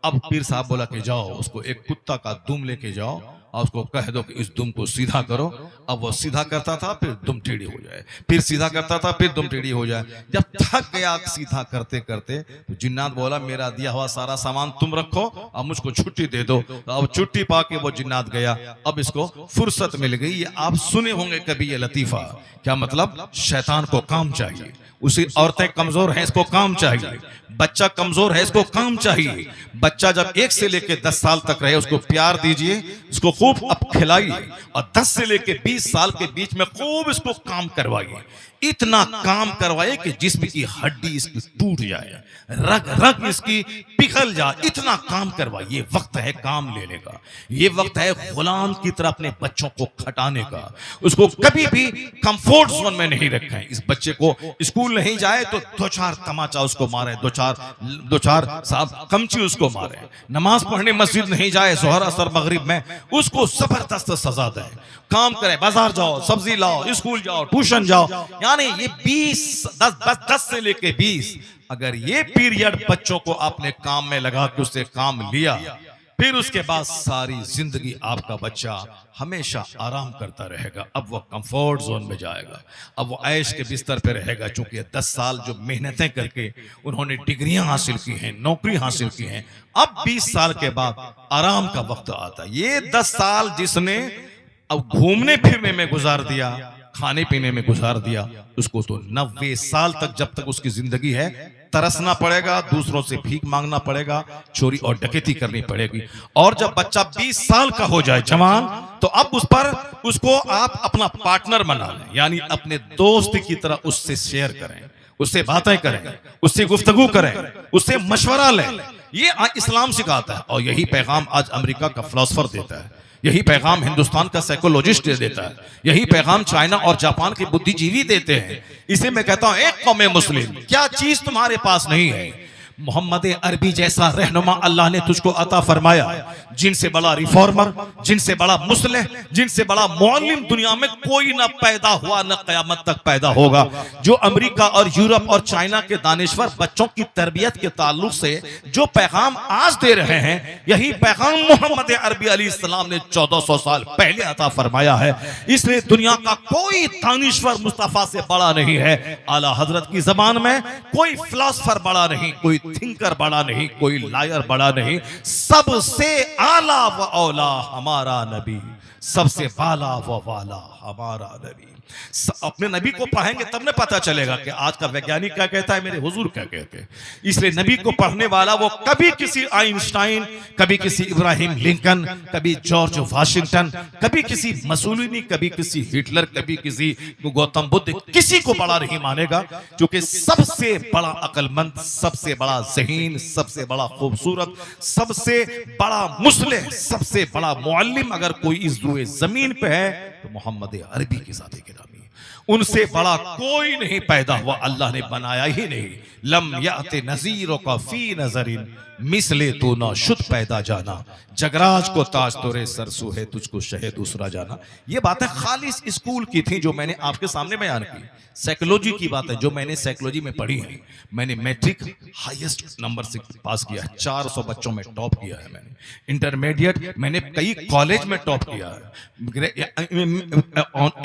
अब पीर साहब बोला कि जाओ उसको एक कुत्ता का दुम लेके जाओ और उसको कह दो कि इस दुम को सीधा करो। अब वो सीधा करता था, फिर दुम टेढ़ी हो जाए, फिर सीधा करता था, फिर दुम टेढ़ी हो जाए। जब थक गया सीधा करते करते तो जिन्नात बोला मेरा दिया हुआ सारा सामान तुम रखो, अब मुझको छुट्टी दे दो। तो अब छुट्टी पाके वो जिन्नात गया। अब इसको फुर्सत मिल गई। ये आप सुने होंगे कभी ये लतीफा, क्या मतलब, शैतान को काम चाहिए। उसी औरतें कमजोर हैं, इसको काम चाहिए। बच्चा कमजोर है, इसको काम चाहिए। बच्चा जब 1 से लेके 10 साल तक रहे, उसको प्यार दीजिए, उसको खूब अब खिलाइए, और 10 से लेके 20 साल के बीच में खूब इसको काम करवाइए। इतना काम करवाए कि जिस्म की हड्डी इसकी टूट जाए, रग रग इसकी पिघल जाए, इतना काम करवाए। ये वक्त है काम लेने का, ये वक्त है गुलाम की तरह अपने बच्चों को खटाने का। उसको कभी भी कंफर्ट जोन में नहीं रखें। इस बच्चे को स्कूल नहीं जाए तो 2-4 तमाचा उसको मारे, 2-4 साहब कमची उसको मारे। नमाज पढ़ने मस्जिद नहीं जाए जोहर असर मगरिब में, उसको जबरदस्त सजा दें। काम करें, बाजार जाओ, सब्जी लाओ, स्कूल जाओ, ट्यूशन जाओ। यानी ये 10 से लेके 20, अगर ये पीरियड बच्चों को आपने काम में लगा के उससे काम लिया, फिर उसके बाद सारी जिंदगी आपका बच्चा हमेशा आराम करता रहेगा। अब वो कंफर्ट जोन में जाएगा, अब वो ऐश के बिस्तर पे रहेगा। चूंकि 10 साल जो मेहनतें करके उन्होंने डिग्रियां हासिल की हैं, नौकरी हासिल की हैं, अब 20 साल के बाद आराम का वक्त आता है। ये 10 साल जिसने अब घूमने फिरने में गुजार दिया, खाने पीने में गुजार दिया, उसको तो 90 साल तक, जब तक उसकी जिंदगी है, तरसना पड़ेगा, दूसरों से भीख मांगना पड़ेगा, चोरी और डकैती करनी पड़ेगी। और जब बच्चा 20 साल का हो जाए, जवान, तो अब उसको आप अपना पार्टनर बना लें, यानी अपने दोस्त की तरह उससे शेयर करें, उससे बातें करें, उससे गुफ्तगू करें, उससे मशवरा लें। ये इस्लाम सिखाता है, और यही पैगाम आज अमेरिका का फिलोसोफर देता है, यही पैगाम हिंदुस्तान का साइकोलॉजिस्ट देता है, यही पैगाम चाइना और जापान के बुद्धिजीवी देते हैं। इसे मैं कहता हूं, एक कौम मुस्लिम, क्या चीज तुम्हारे पास नहीं है? मोहम्मद अरबी जैसा रहनुमा अल्लाह ने तुझको अता फरमाया, जिनसे बड़ा रिफॉर्मर, जिनसे बड़ा मुस्लिह, जिनसे बड़ा मुअल्लिम दुनिया में कोई ना पैदा हुआ, न कयामत तक पैदा होगा। जो अमेरिका और यूरोप और चाइना के दानिश्वर बच्चों की तरबियत के ताल्लुक से जो पैगाम आज दे रहे हैं, यही पैगाम मोहम्मद अरबी अलैहिस्सलाम ने 1400 साल पहले अता फरमाया है। इसलिए दुनिया का कोई दानिश्वर मुस्तफा से बड़ा नहीं है। आला हजरत की जबान में कोई फिलोसफर बड़ा नहीं, कोई थिंकर बड़ा नहीं, कोई लायर बड़ा नहीं। सबसे आला व औला हमारा नबी, सबसे बाला व वाला हमारा नबी। अपने नबी को पढ़ेंगे तब न पता चलेगा कि आज का वैज्ञानिक क्या कहता है, मेरे हुजूर क्या कहते हैं। इसलिए नबी को पढ़ने वाला वो कभी किसी आइंस्टाइन, कभी किसी इब्राहिम लिंकन, कभी जॉर्ज वाशिंगटन, कभी किसी मसूलिनी, कभी किसी हिटलर, कभी किसी गौतम बुद्ध, किसी को बड़ा नहीं मानेगा, क्योंकि सबसे बड़ा अक्लमंद, सबसे बड़ा ज़हीन, सबसे बड़ा खूबसूरत, सबसे बड़ा मुस्लिह, सबसे बड़ा मुअल्लिम अगर कोई इस रुए जमीन पे है तो मोहम्मद अरबी के साथ गिरामी। उनसे बड़ा कोई नहीं पैदा हुआ, अल्लाह ने बनाया ही नहीं। लम याते नज़ीरों का फी नजरिन मिसले तो ना शुद्ध पैदा जाना, जगराज को ताज तोरे सरसू है, तुझको शहे दूसरा जाना। ये बातें खालिस स्कूल की थी जो मैंने आपके सामने बयान की। साइकोलॉजी की बात है जो मैंने साइकोलॉजी में पढ़ी है। मैंने मैट्रिक हाईएस्ट नंबर से पास किया है, 400 बच्चों में टॉप किया है मैंने। इंटरमीडिएट मैंने कई कॉलेज में टॉप किया है,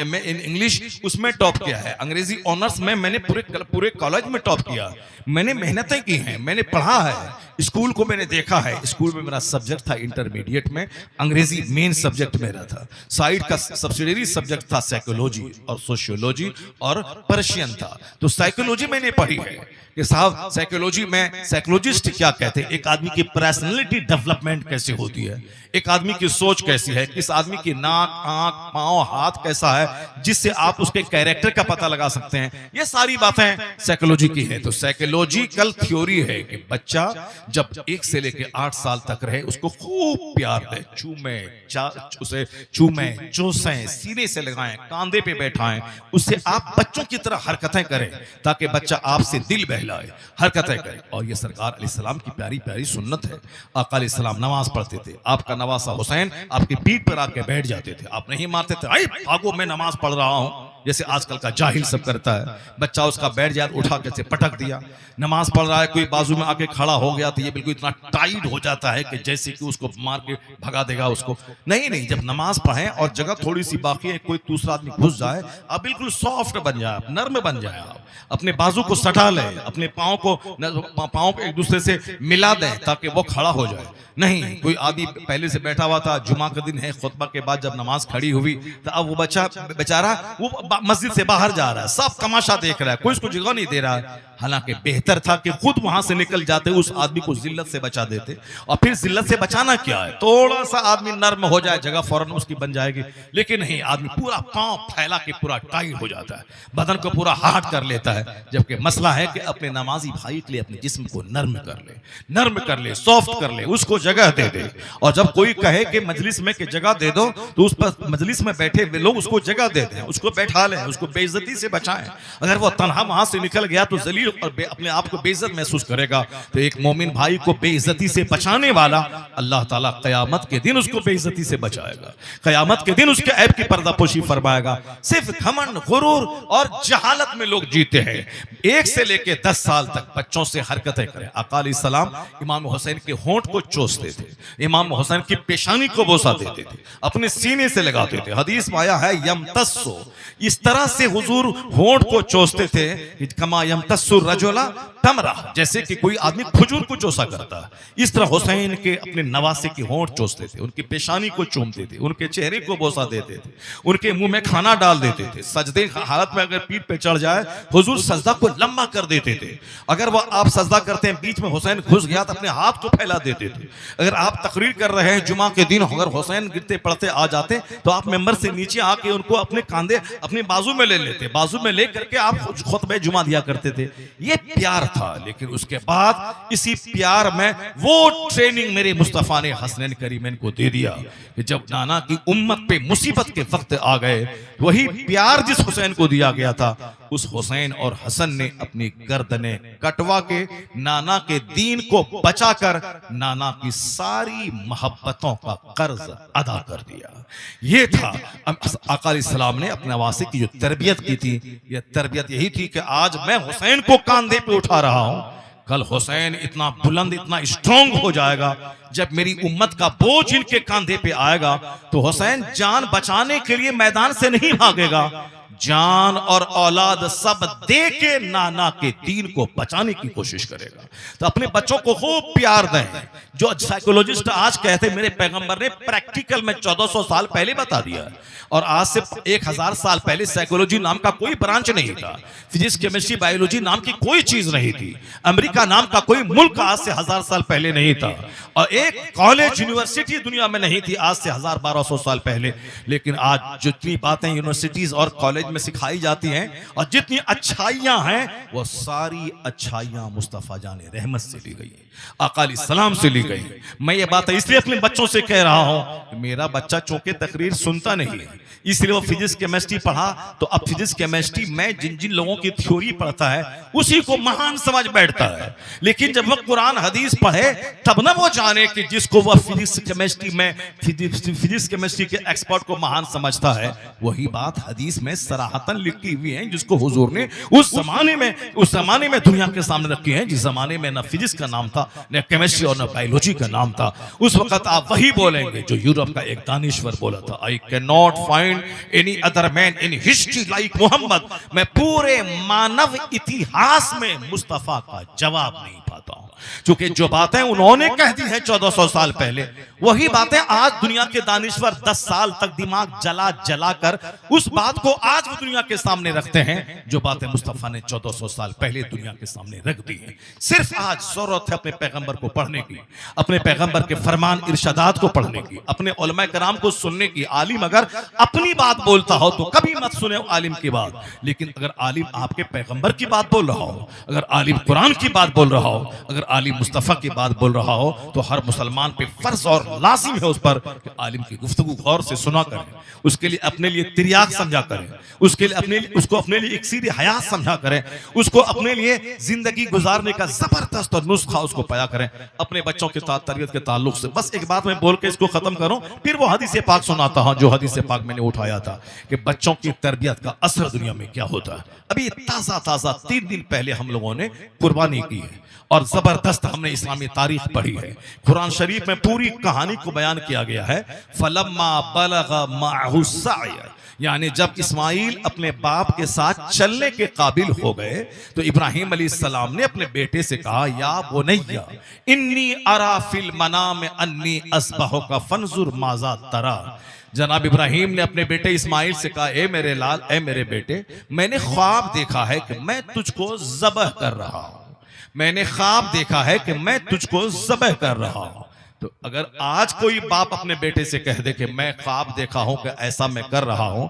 मैं इन इंग्लिश उसमें टॉप किया है, अंग्रेजी ऑनर्स में मैंने पूरे कॉलेज में टॉप किया। मैंने मेहनतें की हैं, मैंने पढ़ा है, स्कूल को मैंने देखा है। स्कूल में मेरा सब्जेक्ट था इंटरमीडिएट में अंग्रेजी मेन सब्जेक्ट मेरा था, साइड का सब्सिडियरी सब्जेक्ट था साइकोलॉजी और सोशियोलॉजी और पर्शियन था। तो साइकोलॉजी मैंने पढ़ी है कि साहब साइकोलॉजी में साइकोलॉजिस्ट क्या कहते हैं, एक आदमी की पर्सनालिटी डेवलपमेंट कैसे होती है, एक आदमी की सोच कैसी है, किस आदमी की नाक, आंख, पांव, हाथ कैसा है, जिससे आप उसके कैरेक्टर का पता लगा सकते हैं। ये सारी बातें साइकोलॉजी की है। तो साइकोलॉजिकल थ्योरी है कि बच्चा जब 1 से लेकर 8 साल तक रहे, उसको खूब प्यार दे, उसे चूमे, चूसें, सीने से लगाएं, कांधे पे बैठाएं, उससे आप बच्चों की तरह हरकतें करें ताकि बच्चा आपसे दिल बहलाए, हरकतें करे। और ये सरकार अलैहिस्सलाम की प्यारी प्यारी सुन्नत है। आका अलैहिस्सलाम नमाज पढ़ते थे, आपका नवासा हुसैन आपकी पीठ पर आके बैठ जाते थे, आप नहीं मारते थे, आई भागो मैं नमाज पढ़ रहा हूं, जैसे आजकल का जाहिल सब करता है। बच्चा उसका बैठ जाए उठा के पटक दिया, नमाज पढ़ रहा है, कोई बाजू में आके खड़ा हो गया तो ये बिल्कुल इतना टाइट हो जाता है कि जैसे कि उसको मार के भगा देगा उसको। नहीं, जब नमाज पढ़ें और जगह थोड़ी सी बाकी है, कोई दूसरा आदमी घुस जाए, आप बिल्कुल सॉफ्ट बन जाए, नर्म बन जाए, आप अपने बाजू को सटा लें, अपने पाँव को एक दूसरे से मिला दें ताकि वो खड़ा हो जाए। नहीं, कोई आदमी पहले से बैठा हुआ था, जुमा का दिन है, खुतबा के बाद जब नमाज खड़ी हुई तो अब वो बच्चा बेचारा वो मस्जिद से बाहर जा रहा है, सब तमाशा देख रहा है, कोई उसको जगह नहीं दे रहा है। हालांकि बेहतर था कि खुद वहां से निकल जाते, उस आदमी को जिल्लत से बचा देते। और फिर जिल्लत से बचाना क्या है, थोड़ा सा आदमी नर्म हो जाए, जगह फौरन उसकी बन जाएगी। लेकिन नहीं, आदमी पूरा पांव फैला के पूरा टाइट हो जाता है, बदन को पूरा हार्ड कर लेता है। जबकि मसला है कि अपने नमाजी भाई के लिए अपने जिस्म को नर्म कर ले, सॉफ्ट कर ले, उसको जगह दे दे। और जब कोई कहे कि मजलिस में कि जगह दे दो, तो उस पर मजलिस में बैठे हुए लोग उसको जगह दे दें, उसको बैठा लें, उसको बेइज्जती से बचाएं। अगर वो तन्हा वहां से निकल गया तो जलील और अपने आप को बेइज्जत महसूस करेगा। तो एक मोमिन भाई को बेइज्जती से बचाने वाला अल्लाह ताला क़यामत के दिन उसको बेइज्जती से बचाएगा, क़यामत के दिन उसके ऐब की पर्दापोशी फरमाएगा। सिर्फ घमंड, गुरूर और जहालत में लोग जीते हैं। 1 से लेकर 10 साल तक बच्चों से हरकतें करें। आका अलैहिस्सलाम इमाम हुसैन के होंठ को चूसते थे, इमाम हुसैन की पेशानी को बोसा देते थे, अपने सीने से लगाते थे। हदीस में आया है यमतस्सु, इस तरह से हुजूर होंठ को चूसते थे, कमा यमतस्सु रजुला तमरा, जैसे कि कोई आदमी खजूर को चूसा करता है। इस तरह हुसैन के अपने नवासे की होंठ चूसते थे, उनकी पेशानी को चूमते थे, उनके चेहरे को बोसा देते थे, उनके मुंह में खाना डाल देते थे। सजदे हालत में अगर पीठ पे चढ़ जाए, हुजूर सजदा को लंबा कर देते थे। अगर वो आप सजदा करते हैं, बीच में हुसैन घुस गया तो अपने हाथ को फैला देते थे। अगर आप तकरीर कर रहे हैं जुमा के दिन, अगर हुसैन गिरते पड़ते आ जाते तो आप मेंबर से नीचे आके उनको अपने कांधे अपने बाजू में ले लेते, बाजू में ले करके आप खुतबे जुमा दिया करते थे। ये प्यार था। लेकिन उसके बाद इसी प्यार में वो ट्रेनिंग मेरे मुस्तफा ने हसनैन करीमैन को दे दिया कि जब नाना की उम्मत पे मुसीबत के वक्त आ गए, वही प्यार जिस हुसैन को दिया गया था उस हुसैन और हसन ने अपनी गर्दनें कटवा के नाना के दीन को बचाकर नाना की सारी मोहब्बतों का कर्ज अदा कर दिया। ये था आका अलैहिस्सलाम ने अपने नवासे की जो तरबियत की थी। यह तरबियत यही थी कि आज मैं हुसैन को कांधे पे उठा रहा हूं, कल हुसैन इतना बुलंद इतना स्ट्रांग हो जाएगा, जब मेरी उम्मत का बोझ इनके कांधे पे आएगा तो हुसैन जान बचाने के लिए मैदान से नहीं भागेगा, जान और औलाद सब दे के नाना के दीन को बचाने की कोशिश करेगा। तो अपने बच्चों को खूब प्यार दें। जो साइकोलॉजिस्ट आज कहते हैं मेरे पैगंबर ने प्रैक्टिकल में 1400 साल पहले बता दिया, और आज से 1000 साल पहले साइकोलॉजी नाम का कोई ब्रांच नहीं था, फिजिक्स केमिस्ट्री बायोलॉजी नाम की कोई चीज नहीं थी, अमेरिका नाम का कोई मुल्क आज से 1000 साल पहले नहीं था, और एक कॉलेज यूनिवर्सिटी दुनिया में नहीं थी आज से 1200 साल पहले। लेकिन आज जितनी बातें यूनिवर्सिटीज और कॉलेज में सिखाई जाती हैं और जितनी अच्छाइयां हैं वो सारी अच्छाइयां मुस्तफा जाने रहमत से ली गई, आका अलैहिस्सलाम से ली गई। मैं ये बात इसलिए अपने बच्चों से कह रहा हूं कि मेरा बच्चा चूंकि तकरीर सुनता नहीं है, इसलिए वो फिजिक्स केमिस्ट्री पढ़ा, तो अब फिजिक्स केमिस्ट्री में जिन जिन लोगों की थ्योरी पढ़ता है उसी को महान समझ बैठता है। लेकिन जब वो कुरान हदीस पढ़े तब ना वो जाने कि जिसको वह फिजिक्स केमिस्ट्री में फिजिक्स केमिस्ट्री के एक्सपर्ट को महान समझता है, वही बात हदीस में सराहतन लिखी हुई है, जिसको हुजूर ने उस जमाने में दुनिया के सामने रखी है, जिस जमाने में न फिजिक्स का नाम था, न केमिस्ट्री और न बायोलॉजी का नाम था। उस वक्त आप वही बोलेंगे जो यूरोप का एक दानिश्वर बोला था, I can not find any other man in history like Muhammad. मैं पूरे मानव इतिहास में मुस्तफा का जवाब नहीं पाता हूं, क्योंकि जो बातें उन्होंने कह दी हैं 1400 साल पहले, वही बातें आज दुनिया के दानिश्वर 10 साल तक दिमाग जला जला कर उस बात को आज वो दुनिया के सामने रखते हैं, जो बातें मुस्तफा ने 1400 साल पहले दुनिया के सामने रख दी हैं। सिर्फ आज जरूरत है अपने पैगंबर को पढ़ने की, अपने पैगंबर के फरमान इरशादात को पढ़ने की, अपने उलमा कराम को सुनने की। आलिम अगर अपनी बात बोलता हो तो कभी मत सुने आलिम की बात, लेकिन अगर आलिम आपके पैगंबर की बात बोल रहा हो, अगर आलिम कुरान की बात बोल रहा हो, अगर आलिम मुस्तफा की बात बोल रहा हो, तो हर मुसलमान पे फर्ज और लाजिम है उस पर कि आलिम की गुफ्तगू गौर से सुना करें, उसके लिए अपने लिए तिर्याक समझा करें, उसके लिए उसको अपने लिए एक सीधी हयात समझा करें, उसको अपने लिए जिंदगी गुजारने का जबरदस्त और नुस्खा उसको पाया करें। अपने बच्चों के साथ तरबियत के ताल्लुक से बस एक बात मैं बोल के इसको खत्म करूं, फिर वो हदीस पाक सुनाता हूं जो हदीस पाक मैंने उठाया था कि बच्चों की तरबियत का असर दुनिया में क्या होता है। अभी ताजा 3 दिन पहले हम लोगों ने कुर्बानी की है और जबरदस्त हमने इस्लामी तारीख पढ़ी है। कुरान शरीफ में पूरी कहानी को बयान किया गया है। फलम्मा बलगा माहु सअय, यानी जब इस्माइल अपने बाप के साथ चलने के काबिल हो गए तो इब्राहिम अलैहिस्सलाम ने अपने बेटे से कहा, या बुनैया इन्नी अरा फिल मनाम अन्नी अस्बहुका फंजुर माज़ा तरा। जनाब इब्राहिम ने अपने बेटे इस्माइल से कहा, ए मेरे लाल, ए मेरे बेटे, मैंने ख्वाब देखा है कि मैं तुझको ज़बह कर रहा हूं, मैंने ख्वाब देखा है कि मैं तुझको ज़बह कर रहा हूं। तो अगर आज कोई बाप अपने बेटे से कह दे कि मैं ख्वाब देखा हूं कि ऐसा मैं कर रहा हूं,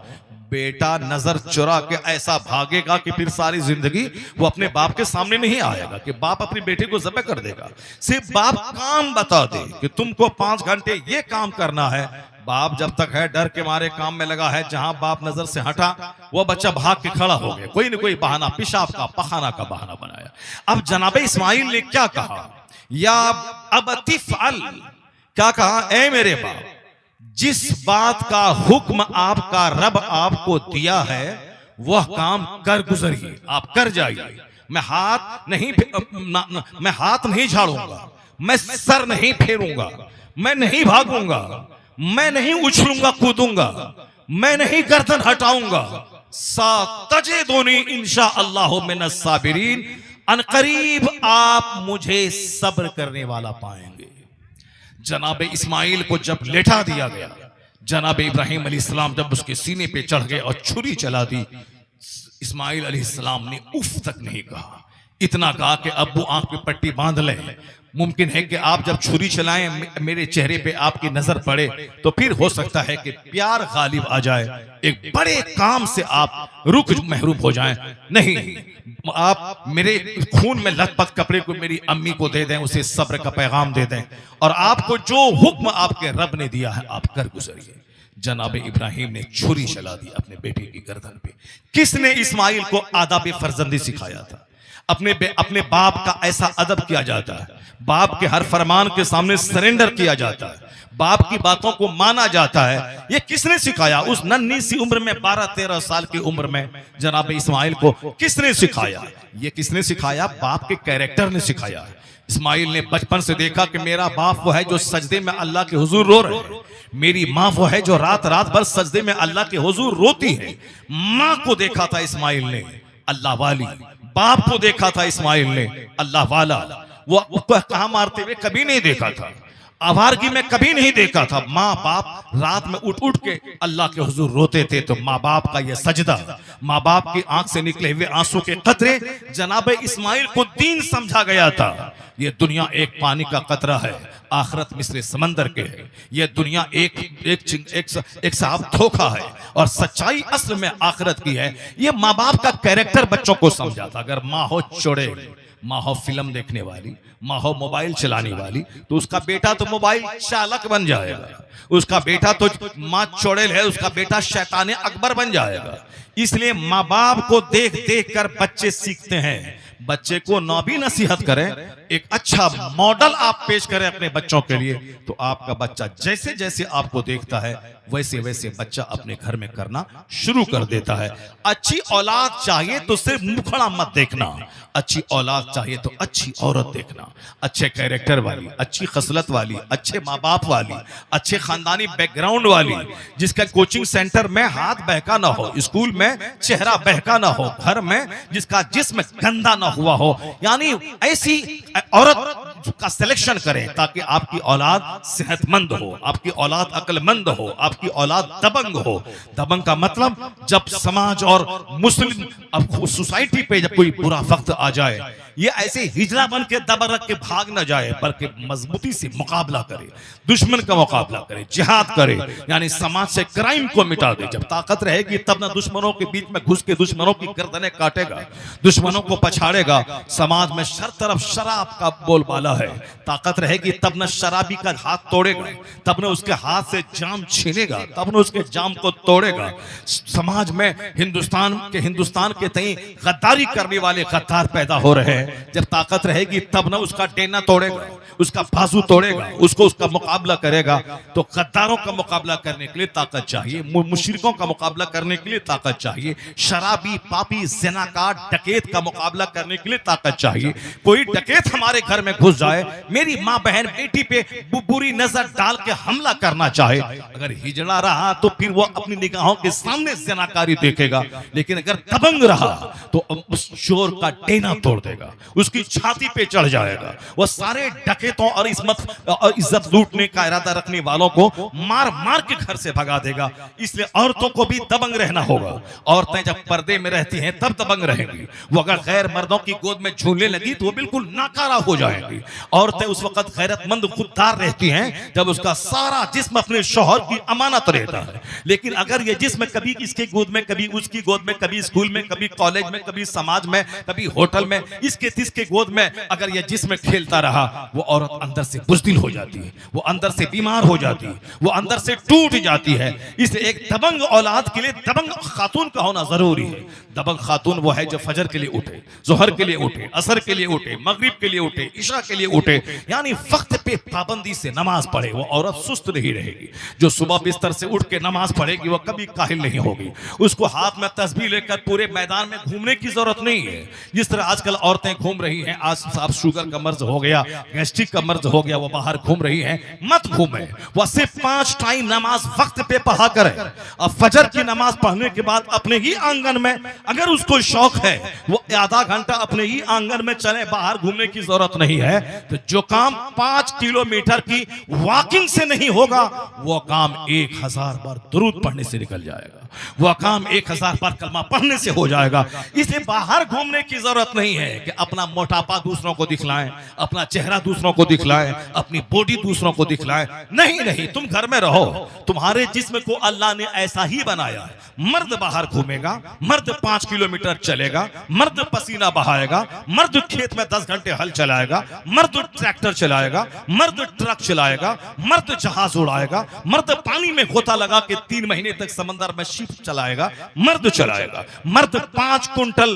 बेटा नजर चुरा के ऐसा भागेगा कि फिर सारी जिंदगी वो अपने बाप के सामने नहीं आएगा कि बाप अपने बेटे को ज़बह कर देगा। सिर्फ बाप काम बता दे कि तुमको 5 घंटे ये काम करना है, बाप जब तक है डर के मारे काम में लगा है, जहां बाप नजर से हटा वो बच्चा भाग के खड़ा हो गया, कोई न कोई बहाना, पेशाब का पखाना का बहाना बनाया। अब जनाब इस्माइल ने क्या कहा, या अबती फअल, क्या कहा, ए मेरे बाप, जिस बात का हुक्म आपका रब आपको दिया है वह काम कर गुजरिए, आप कर जाइए। मैं हाथ नहीं झाड़ूंगा, मैं सर नहीं फेरूंगा, मैं नहीं भागूंगा, मैं नहीं उछलूंगा कूदूंगा, मैं नहीं गर्दन हटाऊंगा। सातजिदुनी इंशाअल्लाहु मिनस साबिरीन, अनकरीब आप मुझे सब्र करने वाला पाएंगे। जनाब इस्माइल को जब लेटा दिया गया, जनाब इब्राहिम अलैहिस्सलाम जब उसके सीने पे चढ़ गए और छुरी चला दी, इस्माइल अलैहिस्सलाम ने उफ तक नहीं कहा, इतना कहा कि अब्बू आंख पे पट्टी बांध लें। मुमकिन है कि आप जब छुरी चलाएं मेरे चेहरे पे आपकी नजर पड़े तो फिर हो सकता है कि प्यार गालिब आ जाए, एक बड़े काम से आप रुक महरूम हो जाएं। नहीं, आप मेरे खून में लथपथ कपड़े को मेरी अम्मी को दे दें, उसे सब्र का पैगाम दे दें और आपको जो हुक्म आपके रब ने दिया है आप कर गुजरिए। जनाब इब्राहिम ने छुरी चला दी अपने बेटे की गर्दन पे। किसने इस्माइल को आदाब फर्जंदी सिखाया था? अपने बाप का ऐसा अदब किया जाता है, बाप के हर फरमान के सामने सरेंडर किया जाता है, बाप की बातों को माना जाता है। ये किसने सिखाया? उस नन्ही सी उम्र में 12-13 साल की उम्र में जनाब इस्माइल को किसने सिखाया? ये किसने सिखाया? बाप के कैरेक्टर ने सिखाया। इस्माइल ने बचपन से देखा कि मेरा बाप वो है जो सजदे में अल्लाह के हुजूर रो रहे हैं, मेरी माँ वो है जो रात रात भर सजदे में अल्लाह के हुजूर रोती है। माँ को देखा था इस्माइल ने अल्लाह वाली, बाप को देखा था इस्माइल ने अल्लाह वाला। वो कहा मारते हुए कभी नहीं देखा था, आवारगी में कभी नहीं देखा था। माँ बाप रात में उठ उठ के अल्लाह के हुजूर रोते थे, तो माँ बाप का ये सजदा, माँ बाप की आंख से निकले हुए आंसू के कतरे जनाब इस्माइल को दीन समझा गया था। ये दुनिया एक पानी का कतरा है, आखिरत मिस्र समंदर के है। ये दुनिया एक साहब धोखा है और सच्चाई असल में आखिरत की है। ये माँ बाप का कैरेक्टर बच्चों को समझाता। अगर माँ हो चोड़े, माँ हो फिल्म देखने वाली, माँ हो मोबाइल चलाने वाली, तो उसका बेटा तो मोबाइल चालक बन जाएगा, उसका बेटा तो माँ चोड़ेल है, उसका बेटा शैतान अकबर बन जाएगा। इसलिए माँ बाप को देख देख कर बच्चे सीखते हैं। बच्चे को ना भी नसीहत करें, एक अच्छा मॉडल आप पेश करें अपने बच्चों के लिए, तो आपका बच्चा जैसे जैसे आपको देखता है वैसे वैसे बच्चा अपने घर में करना शुरू कर देता है। अच्छी औलाद चाहिए तो सिर्फ मुखड़ा मत देखना, अच्छी औलाद चाहिए तो अच्छी औरत देखना, अच्छे कैरेक्टर वाली, अच्छी खसलत वाली, अच्छे माँ बाप वाली, अच्छे खानदानी बैकग्राउंड वाली, जिसका कोचिंग सेंटर में हाथ बहका ना हो, स्कूल में चेहरा बहका ना हो, घर में जिसका जिस्म गंदा ना हुआ हो। यानी ऐसी औरत का सिलेक्शन करें ताकि आपकी औलाद सेहतमंद हो, आपकी औलाद अक्लमंद हो, आपकी औलाद दबंग हो। दबंग का मतलब जब समाज और मुस्लिम अब सोसाइटी पे जब कोई बुरा वक्त आ जाए, ये ऐसे हिजड़ा बन के दबा रख के भाग ना जाए, बल्कि मजबूती से मुकाबला करे, दुश्मन का मुकाबला करे, जिहाद करे, यानी समाज से क्राइम को मिटा दे। जब ताकत रहेगी तब ना दुश्मनों के बीच में घुस के दुश्मनों की गर्दनें काटेगा, दुश्मनों को पछाड़ेगा। समाज में हर तरफ शराब का बोलबाला है, ताकत रहेगी तब न शराबी का हाथ तोड़ेगा, तब न उसके हाथ से जाम छीनेगा, तब न उसके जाम को तोड़ेगा। समाज में हिंदुस्तान के तई गद्दारी करने वाले गद्दार पैदा हो रहे हैं। जब ताकत रहेगी तब न उसका डेना तोड़ेगा, उसका बाजू तोड़ेगा, उसको उसका मुकाबला करेगा। तो गद्दारों का मुकाबला करने के लिए ताकत चाहिए, मुशरिकों का मुकाबला करने के लिए ताकत चाहिए, शराबी, पापी, ज़िनाकार, डकैत का मुकाबला करने के लिए ताकत चाहिए। कोई डकैत हमारे घर में घुस जाए, मेरी माँ बहन बेटी पे बुरी नजर डाल के हमला करना चाहे, अगर हिजड़ा रहा तो फिर वो अपनी निगाहों के सामने ज़िनाकारी देखेगा, लेकिन अगर दबंग रहा तो उस चोर का डेना तोड़ देगा, उसकी छाती पे चढ़ जाएगा। वो सारे डकैतों और इज्जत लूटने का इरादा रखने वालों को मार मार के घर से भगा देगा। इसलिए औरतों को भी दबंग रहना होगा। औरतें जब पर्दे में रहती हैं तब दबंग रहेंगी। वो अगर गैर मर्दों की गोद में झूलने लगी तो वो बिल्कुल नाकारा हो जाएंगी। औरतें उस वक्त गैरतमंद खुददार रहती हैं जब उसका सारा जिस्म अपने शौहर की अमानत रहता है। लेकिन अगर ये जिस्म कभी इसके गोद में, कभी उसकी गोद में, कभी स्कूल में, कभी कॉलेज में, कभी समाज में, कभी होटल में, इसके तिसके गोद में अगर ये जिस्म खेलता रहा, वो औरत अंदर से बुज़दिल हो जाती है, वो अंदर से बीमार हो जाती है, वो अंदर से टूट जाती है। इसलिए एक दबंग औलाद के लिए दबंग खातून का होना जरूरी है। दबंग खातून वो है जो फजर के लिए उठे, जोहर के लिए उठे, असर के लिए उठे, मगरिब के लिए उठे, इशा के लिए उठे, यानी वक्त पे पाबंदी से नमाज पढ़े। वो औरत सुस्त नहीं रहेगी। जो सुबह बिस्तर से उठ के नमाज पढ़ेगी वो कभी काहिल नहीं होगी। उसको हाथ में तस्बीह लेकर पूरे मैदान में घूमने की जरूरत नहीं है। जिस तरह आजकल औरतें घूम रही हैं, आज साहब शुगर का मर्ज हो गया, गैस्ट्रिक का मर्ज हो गया, वो बाहर घूम रही हैं, मत घूमे। वह सिर्फ 5 टाइम नमाज वक्त पे पढ़ा करे। अब फजर की नमाज पढ़ने के बाद अपने ही आंगन में, अगर उसको शौक है, वो आधा घंटा अपने ही आंगन में चले, बाहर घूमने की जरूरत नहीं है। तो जो काम 5 किलोमीटर की वॉकिंग से नहीं होगा, वो काम 1000 बार दुरूद पढ़ने से निकल जाएगा, वो काम 1000 बार कलमा पढ़ने से हो जाएगा। इसलिए बाहर घूमने की जरूरत नहीं है कि अपना मोटापा दूसरों को दिखलाएं, अपना चेहरा दूसरों को दिखलाएं, अपनी बॉडी दूसरों को दिखलाएं। नहीं नहीं, तुम घर में रहो। तुम्हारे जिस्म को अल्लाह ने ऐसा ही बनाया है। मर्द बाहर घूमेगा, मर्द 5 किलोमीटर चलेगा, मर्द पसीना बहाएगा, मर्द खेत में 10 घंटे हल चलाएगा, मर्द ट्रैक्टर चलाएगा, मर्द ट्रक चलाएगा, मर्द जहाज उड़ाएगा, मर्द पानी में गोता लगा के 3 महीने तक समंदर में शिप चलाएगा, मर्द चलाएगा, मर्द 5 कुंटल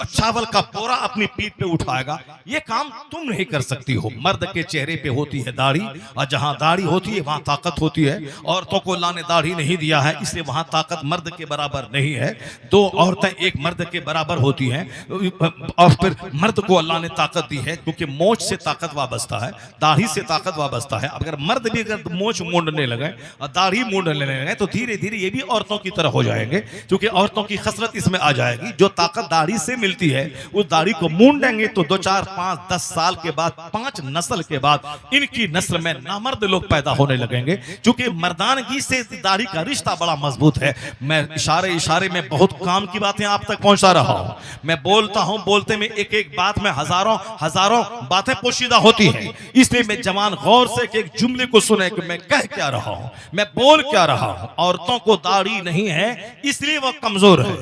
चावल का बोरा अपनी पीठ पे उठाएगा। ये काम तुम नहीं कर सकती हो। मर्द के चेहरे पे होती है दाढ़ी, और जहां दाढ़ी होती है वहां ताकत होती है। औरतों को अल्लाह ने दाढ़ी नहीं दिया है, इसलिए वहां ताकत मर्द के बराबर नहीं है। 2 औरतें एक मर्द के बराबर होती हैं, और फिर मर्द को अल्लाह ने ताकत दी है, क्योंकि मोछ से ताकत वाबस्ता है, दाढ़ी से ताकत वाबस्ता है। अगर मर्द भी अगर मोछ मूंढने लगे और दाढ़ी मूंढने लगे तो धीरे धीरे ये भी औरतों की तरह हो जाएंगे, क्योंकि औरतों की खसरत इसमें आ जाएगी। जो ताकत दाढ़ी से मिलती है उस दाढ़ी को मूंढेंगे तो 2, 4, 5, 10 साल के बाद, 5 नस्ल के बाद इनकी नस्ल में नामर्द लोग पैदा होने लगेंगे, क्योंकि मर्दानगी से दाढ़ी का रिश्ता बड़ा मजबूत है। मैं इशारे इशारे में बहुत काम की बातें आप तक पहुंचा रहा हूं। मैं बोलता हूं, बोलते में एक एक बात में हजारों बातें पोशीदा होती हैं, इसलिए मैं जवान गौर से एक जुमले को सुने कि मैं कह क्या रहा हूं, मैं बोल क्या रहा हूं। औरतों को दाढ़ी नहीं है इसलिए वह कमजोर है,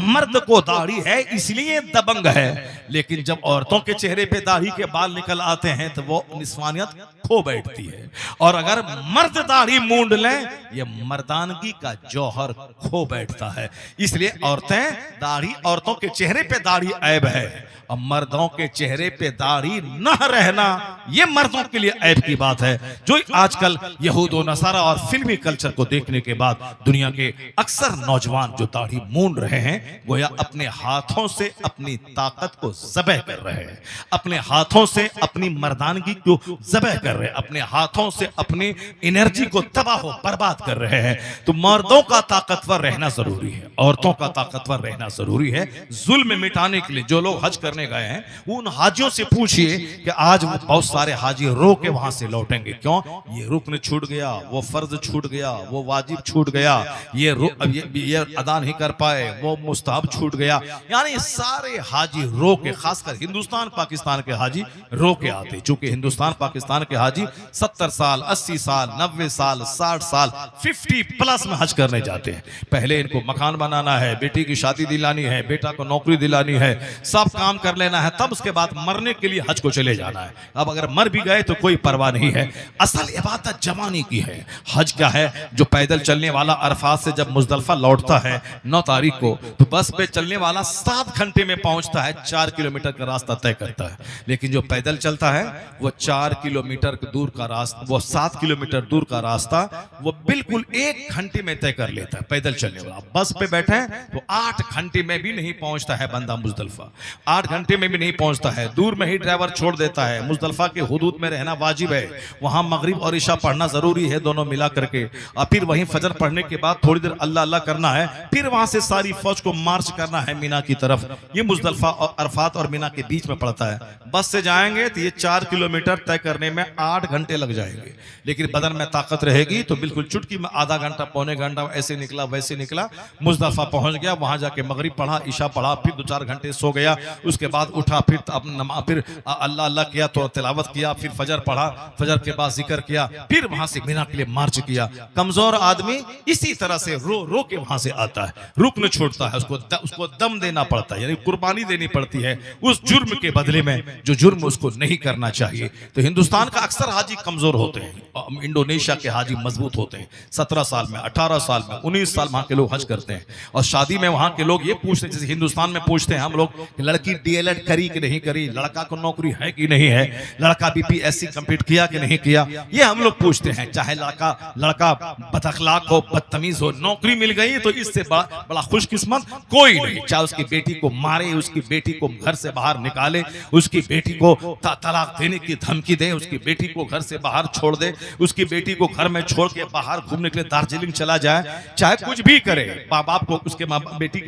मर्द को दाढ़ी है इसलिए दबंग है। लेकिन जब औरतों के चेहरे पे दाढ़ी के बाल निकल आते हैं तो वो निस्वानियत खो बैठती है, और अगर मर्द दाढ़ी मूंढ लें ये मर्दानगी का जौहर खो बैठता है। इसलिए औरतों के चेहरे पे दाढ़ी ऐब है, और मर्दों के चेहरे पे दाढ़ी न रहना ये मर्दों के लिए ऐब की बात है। जो आजकल यहूद व नसारा और फिल्मी कल्चर को देखने के बाद दुनिया के अक्सर नौजवान जो दाढ़ी मूंढ रहे हैं, गोया अपने हाथों से अपनी ताकत को ज़बह कर रहे हैं, अपने हाथों से अपनी मर्दानगी को ज़बह कर रहे हैं, अपने हाथों से अपनी एनर्जी को तबाह बर्बाद कर रहे हैं। तो मर्दों का ताकतवर रहना जरूरी है, औरतों का ताकतवर रहना जरूरी है। जुल्म मिटाने के लिए जो लोग हज करने गए हैं उन हाजियों से पूछिए कि आज वो बहुत सारे हाजी रो के वहां से लौटेंगे। क्यों? ये रुकन छूट गया, वो फर्ज छूट गया, वो वाजिब छूट गया, ये अदा नहीं कर पाए, वो मुस्तहब छूट गया। यानी सारे हाजी रो के, खासकर हिंदुस्तान पाकिस्तान के हाजी रो के आते, चूंकि हिंदुस्तान पाकिस्तान के हाजी 70 साल 80 साल 90 साल 60 साल 50+ में हज करने जाते हैं। पहले इनको मकान बनाना है, बेटी की शादी दिलानी है, बेटा को नौकरी दिलानी है, सब काम कर लेना है, तब उसके बाद मरने के लिए हज को चले जाना है। अब अगर मर भी गए तो कोई परवाह नहीं है। असल इबादत जवानी की है। हज क्या है? जो पैदल चलने वाला अरफात से जब मुजदलफा लौटता है 9 तारीख को, तो बस पे चलने वाला 7 घंटे में पहुंचता है, 4 किलोमीटर का रास्ता तय करता है। लेकिन जो पैदल चलता है वो 4 किलोमीटर दूर का रास्ता, वो 7 किलोमीटर दूर का रास्ता वो बिल्कुल 1 घंटे में तय कर लेता है पैदल चलने वाला। बस पे बैठे तो 8 घंटे में भी नहीं पहुंचता है बंदा मुजदलफा, 8 घंटे में भी नहीं पहुंचता है। दूर में ही ड्राइवर छोड़ देता है। मुजदलफा के हुदूद में रहना वाजिब है, वहां मगरिब और इशा पढ़ना जरूरी है, दोनों मिला करके। और फिर वहीं फजर पढ़ने के बाद थोड़ी देर अल्लाह अल्लाह करना है, फिर वहां से सारी फौज को मार्च करना है मीना की तरफ। ये मुजदलफा और अरफात और मीना के बीच में पड़ता है। बस से जाएंगे तो ये 4 किलोमीटर तय करने में 8 घंटे लग जाएंगे। लेकिन बदन में ताकत रहेगी तो बिल्कुल चुटकी में आधा घंटा पौने घंटा ऐसे निकला वैसे निकला, मुजदलफा पहुंच गया, वहां जाके मगरिब पढ़ा, इशा पढ़ा, फिर 2-4 घंटे सो गया। उसके बाद उठा, फिर फिर अल्लाह अल्लाह किया, तो तिलावत किया, फिर फजर पढ़ा, फजर के बाद जिक्र किया, फिर वहां से मीना के लिए मार्च किया। कमजोर आदमी इसी तरह से रो रो के वहां से आता है, रुक न छोड़ता है, उसको दम देना पड़ता है, यानी कुर्बानी देनी पड़ती है उस जुर्म के बदले में जो जुर्म उसको नहीं करना चाहिए। तो हिंदुस्तान का अक्सर हाजी कमजोर होते हैं, इंडोनेशिया के हाजी मजबूत होते हैं। 17 साल में, 18 साल में, 19 साल वहां के लोग हज करते हैं। और शादी में वहां के लोग ये पूछते हैं, जैसे हिंदुस्तान में पूछते हैं हम लोग, लड़की DLED करी कि नहीं करी, लड़का को नौकरी है कि नहीं है, लड़का BPSC कंप्लीट किया कि नहीं किया, ये हम लोग पूछते हैं। चाहे लड़का बदअखलाक हो, बदतमीज हो, नौकरी मिल गई तो इससे बड़ा खुशकिस्मत कोई नहीं। चाहे उसकी बेटी को मारे, उसकी बेटी को घर से बाहर निकाले, उसकी बेटी को तलाक देने की धमकी दे, उसकी बेटी को घर से बाहर छोड़ दे, उसकी बेटी को घर में छोड़ के बाहर घूमने के लिए दार्जिलिंग चला जाए, चाहे कुछ भी करे, माँ बाप को, उसके बेटी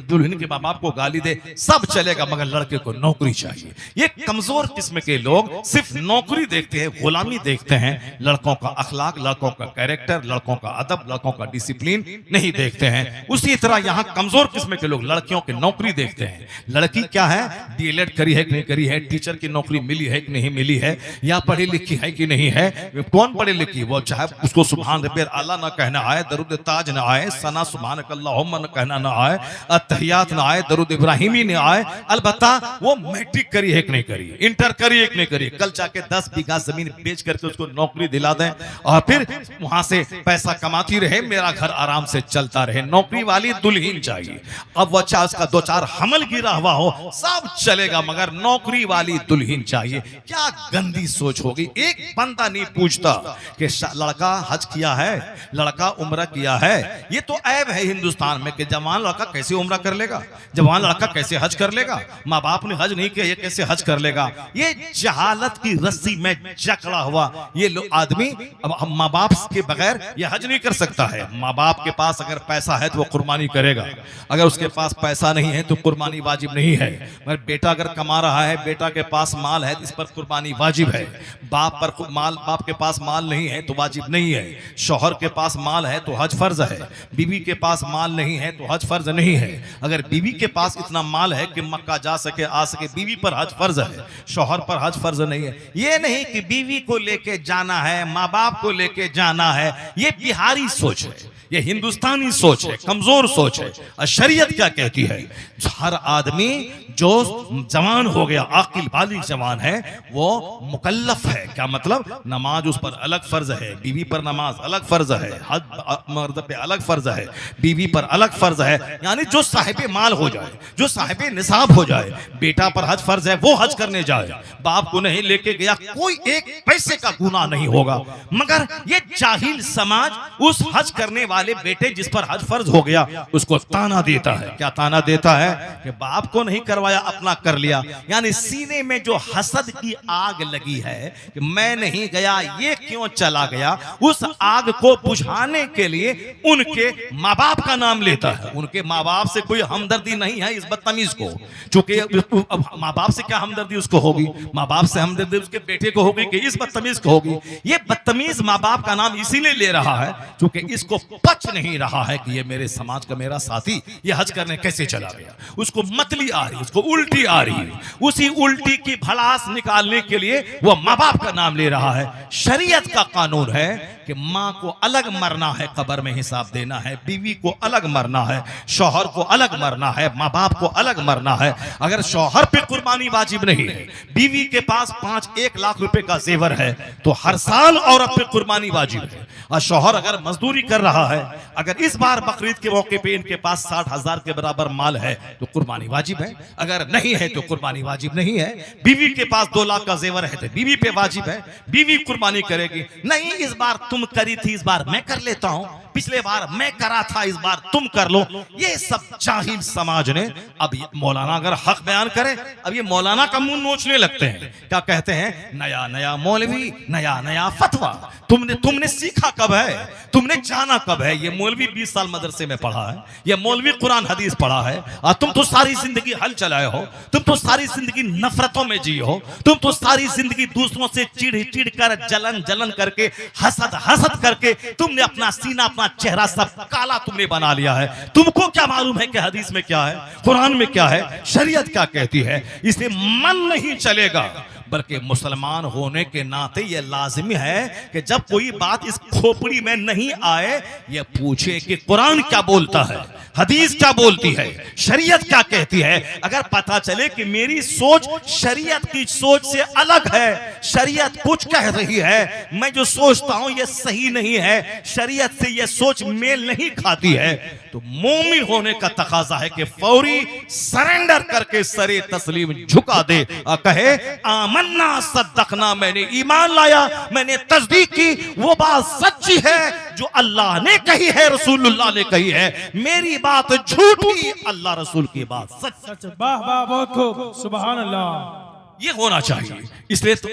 दुल्हन के माँ बाप को गाली दे, सब चलेगा, मगर लड़के को नौकरी चाहिए। ये कमजोर किस्म के लोग सिर्फ नौकरी देखते हैं, गुलामी देखते हैं, लड़कों का अखलाक, लड़कों का कैरेक्टर, लड़कों का अदब, लड़कों का डिसिप्लिन नहीं देखते हैं। उसी तरह यहाँ कमजोर किस्म के लोग लड़कियों की नौकरी देखते हैं। लड़की क्या है, DLED करी है कि नहीं करी है, टीचर की नौकरी मिली है कि नहीं मिली है, या पढ़ी लिखी है कि नहीं है। कौन पढ़ी लिखी, वो चाहे उसको सुभान रब्बिल आला ना कहना आए, दरूद ताज ना आए, सना सुभानक अल्लाहुम्मा ना कहना ना आए, अत्तहियात ना आए, दरूद इब्राहिमी ना आए, अलबत्ता वो मैट्रिक करी है कि नहीं करी, इंटर करिए कि नहीं करिए, कल जाके 10 बीघा जमीन बेच करके उसको नौकरी दिला दें और फिर वहां से पैसा कमाती रहे, मेरा घर आराम से चलता रहे। नौकरी वाली दुल्हन चाहिए। अब वो चाहे उसका 2-4 हमल गिरा हुआ हो सब चलेगा, मगर नौकरी वाली दुल्हन चाहिए। क्या गंदी सोच होगी। एक बंदा नहीं पूछता कि लड़का हज किया है, लड़का उम्रा किया है। ये तो ऐब है हिंदुस्तान में कि जवान लड़का कैसे उम्रा कर लेगा, जवान लड़का कैसे हज कर लेगा, माँ बाप ने हज नहीं किया ये कैसे हज कर लेगा। ये जहालत की रस्सी में जकड़ा हुआ ये लोग आदमी अब माँ बाप के बगैर ये हज नहीं कर सकता है। माँ बाप के पास अगर पैसा है तो वो कुर्बानी करेगा, अगर उसके पास पैसा नहीं है तो कुर्बानी वाजिब नहीं है। मगर बेटा अगर कमा रहा है, बेटा के पास माल है तो इस पर कुर्बानी वाजिब है। बाप के पास माल नहीं है तो वाजिब नहीं है। शौहर के पास माल है तो हज फर्ज है, बीवी के पास माल नहीं है तो हज फर्ज नहीं है। अगर बीवी के पास इतना माल है कि मक्का जा सके आ सके, बीवी पर हज फर्ज है, शौहर पर हज फर्ज नहीं है। ये नहीं कि बीवी को लेके जाना है, माँ बाप को लेके जाना है, ये बिहारी सोच है, ये हिंदुस्तानी सोच है, कमजोर सोच है। और शरीयत क्या कहती है, हर आदमी जो जवान हो गया, आकिल बालिग जवान है, वो मुकल्लफ है। क्या मतलब, नमाज उस पर अलग फर्ज है, बीवी पर नमाज अलग फर्ज है, हज मर्द पे अलग फर्ज है, बीवी पर अलग फर्ज है। यानी जो साहिब माल हो जाए, जो साहिब निसाब हो जाए, बेटा पर हज फर्ज है वो हज करने जाए, बाप को नहीं लेके गया, कोई एक पैसे का गुनाह नहीं होगा। मगर ये जाहिल समाज उस हज करने वाले बेटे जिस पर हज फर्ज हो गया उसको ताना देता है। क्या ताना देता है कि बाप को नहीं करवाया, अपना कर लिया। यानी सीने में जो हसद की आग लगी है कि मैं नहीं गया, ये क्यों चला गया, उस आग को बुझाने के लिए उनके माँ बाप का नाम लेता है। उनके माँ बाप से कोई हमदर्दी नहीं है इस बदतमीज को, क्योंकि माँ बाप से क्या हमदर्दी उसको होगी, माँ बाप से हमदर्दी उसके बेटे को होगी कि इस बदतमीज को होगी। ये बदतमीज माँ बाप का नाम इसीलिए ले रहा है क्योंकि इसको पच नहीं रहा है कि ये मेरे समाज का मेरा साथी ये हज करने कैसे चला गया। उसको मतली आ रही, उसको उल्टी आ रही, उसी उल्टी की भड़ास निकालने के लिए वो माँ बाप का नाम ले रहा है। शरीयत का कानून है कि माँ को अलग मरना है, कब्र में हिसाब देना है, बीवी को अलग मरना है, शौहर को अलग मरना है, माँ बाप को अलग मरना है। अगर शौहर पे कुर्बानी वाजिब नहीं है, बीवी के पास 1 लाख रुपए का जेवर है तो हर साल औरत पे कुर्बानी वाजिब है। और शौहर अगर मजदूरी कर रहा है, अगर इस बार बकरीद के मौके पे इनके पास 60,000 के बराबर माल है तो कुर्बानी वाजिब है, अगर नहीं है तो कुर्बानी वाजिब नहीं है। बीवी के पास 2 लाख का जेवर है तो बीवी पे वाजिब है, बीवी कुर्बानी करेगी। नहीं, इस बार तुम करी थी, इस बार मैं कर लेता हूं, पिछले बार मैं करा था, इस बार तुम कर लो। ये सब जाहिल समाज ने, अब मौलाना अगर हक बयान करे, अब ये मौलाना का मुंह नोचने लगते हैं। क्या कहते हैं, नया नया मौलवी, नया नया फतवा। तुमने सीखा कब है, तुमने जाना कब है। ये मौलवी 20 साल मदरसे में पढ़ा है, ये मौलवी कुरान हदीस पढ़ा है, और तुम तो सारी जिंदगी हल चलाए हो, तुम तो सारी जिंदगी नफरतों में जी हो, तुम तो सारी जिंदगी दूसरों से चिढ़ कर जलन करके हसद करके तुमने अपना सीना, अपना चेहरा सब काला तुमने बना लिया है। तुमको क्या मालूम है कि हदीस में क्या है, कुरान में क्या है, शरीयत क्या कहती है। इसे मन नहीं चलेगा, बल्कि मुसलमान होने के नाते यह लाजिमी है कि जब कोई बात इस खोपड़ी में नहीं आए, यह पूछे कि कुरान क्या बोलता है, हदीस क्या बोलती है, शरीयत क्या कहती है। अगर पता चले कि मेरी सोच शरीयत की सोच से अलग है, शरीयत कुछ कह रही है, मैं जो सोचता हूं यह सही नहीं है, शरीयत से यह सोच मेल नहीं खाती है, तो मोमिन होने का तकाजा है कि फौरी सरेंडर करके सरे तस्लीम झुका दे और कहे आमन्ना सद्दकना, मैंने ईमान लाया, मैंने तस्दीक की, वो बात सच्ची है जो अल्लाह ने कही है, रसूलुल्लाह ने कही है, मेरी बात झूठी, अल्लाह रसूल की बात सच। वाह वाह, बहुत खूब, सुभान अल्लाह। ये होना चाहिए। इसलिए तो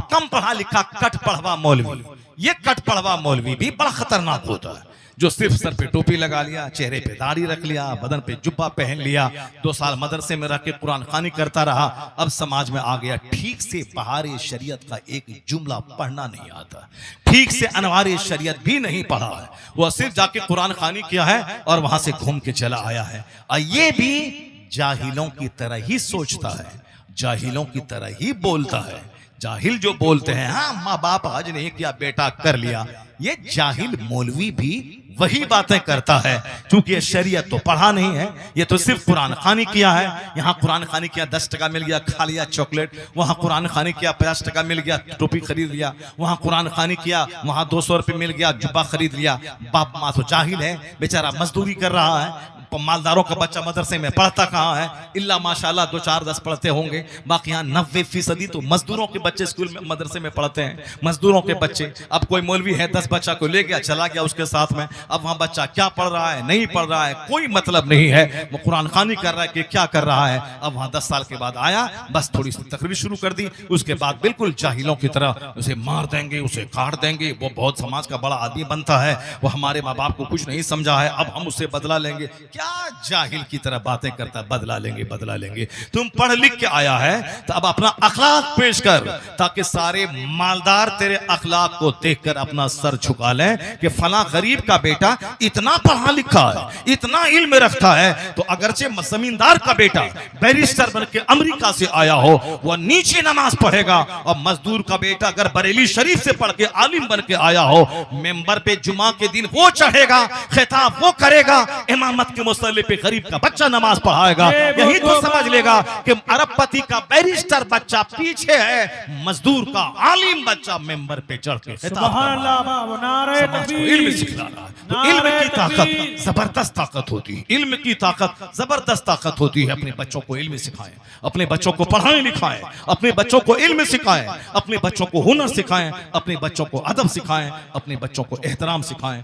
कम पढ़ा लिखा कट पढ़वा मौलवी, ये कट पढ़वा मौलवी भी बड़ा खतरनाक होता है, जो सिर्फ सर पे टोपी लगा लिया, चेहरे पे दाढ़ी रख लिया, बदन पे जुब्बा पहन लिया, 2 साल मदरसे में रह के कुरान खानी करता रहा, अब समाज में आ गया, ठीक से बहारे शरीयत का एक जुमला पढ़ना नहीं आता, ठीक से अनवारे शरीयत भी नहीं पढ़ा है, वो सिर्फ जाके कुरान खानी किया है और वहां से घूम के चला आया है। और ये भी जाहिलों की तरह ही सोचता है, जाहिलों की तरह ही बोलता है। जाहिल जो बोलते हैं, हाँ माँ बाप हज नहीं किया, बेटा कर लिया, ये जाहिल मौलवी भी वही बातें करता है। क्योंकि ये शरीयत तो पढ़ा नहीं है, ये तो सिर्फ कुरान खानी किया है। यहाँ कुरान खानी किया, 10 टका मिल गया, खा लिया चॉकलेट। वहाँ कुरान खानी किया, 50 टका मिल गया, टोपी खरीद लिया। वहाँ कुरान खानी किया, वहाँ 200 रुपये मिल गया, जुब्बा खरीद लिया। बाप माँ तो जाहिल है, बेचारा मजदूरी कर रहा है। मालदारों का बच्चा मदरसे में पढ़ता कहाँ है? इल्ला माशाल्लाह 2 4 10 पढ़ते होंगे, बाकी यहाँ 90% तो मजदूरों के बच्चे स्कूल में मदरसे में पढ़ते हैं। मजदूरों के बच्चे। अब कोई मौलवी है, 10 बच्चा को ले गया, चला गया उसके साथ में। अब वहाँ बच्चा क्या पढ़ रहा है, नहीं पढ़ रहा है, कोई मतलब नहीं है। वो कुरान खानी कर रहा है कि क्या कर रहा है। अब वहाँ 10 साल के बाद आया, बस थोड़ी सी तकरीर शुरू कर दी, उसके बाद बिल्कुल जाहिलों की तरह उसे मार देंगे, उसे काट देंगे। वो बहुत समाज का बड़ा आदमी बनता है, वो हमारे माँ बाप को कुछ नहीं समझा है, अब हम उससे बदला लेंगे। क्या जाहिल की तरह बातें करता है, बदला लेंगे बदला लेंगे। तुम पढ़ लिख के आया है तो अब अपना अखलाक पेश कर, ताकि सारे मालदार तेरे अखलाक को देखकर अपना सर झुका लें कि फला गरीब का बेटा इतना पढ़ा लिखा है, इतना इल्म रखता है। तो अगरचे जमींदार का बेटा बैरिस्टर बन के अमेरिका से आया हो, वह नीचे नमाज पढ़ेगा, और मजदूर का बेटा अगर बरेली शरीफ से पढ़ के आलिम बन के आया हो, मेंबर पे जुमा के दिन वो चढ़ेगा, खिताब वो करेगा, इमामत के मुसल्ले पे गरीब का बच्चा नमाज पढ़ाएगा। यही तो समझ लेगा कि अरबपति का बैरिस्टर बच्चा पीछे है, मजदूर का आलिम बच्चा मेंबर पे चढ़ के सुभान अल्लाह, नारे तकबीर, इल्म सिखला रहा है। तो इल्म की ताकत जबरदस्त ताकत होती है, इल्म की ताकत जबरदस्त ताकत होती है। अपने बच्चों को इल्म सिखाएं, अपने बच्चों को पढ़ाएं लिखाएं, अपने बच्चों को इल्म सिखाएं, अपने बच्चों को हुनर सिखाएं, अपने बच्चों को अदब सिखाएं, अपने बच्चों को एहतराम सिखाएं।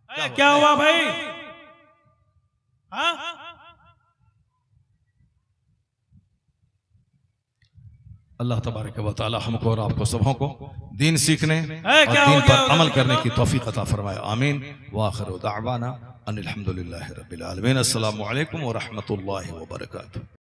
क्या हुआ भाई? हाँ? अल्लाह तबारक व तआला हमको और आपको सबों को दीन सीखने और क्या दीन हो गया? पर अमल करने की तौफीक अता फरमाए। आमीन व आखिरु दाअवाना अनिल हम्दुलिल्लाहि रब्बिल आलमीन। अस्सलामु अलैकुम व रहमतुल्लाहि व बरकातुहू।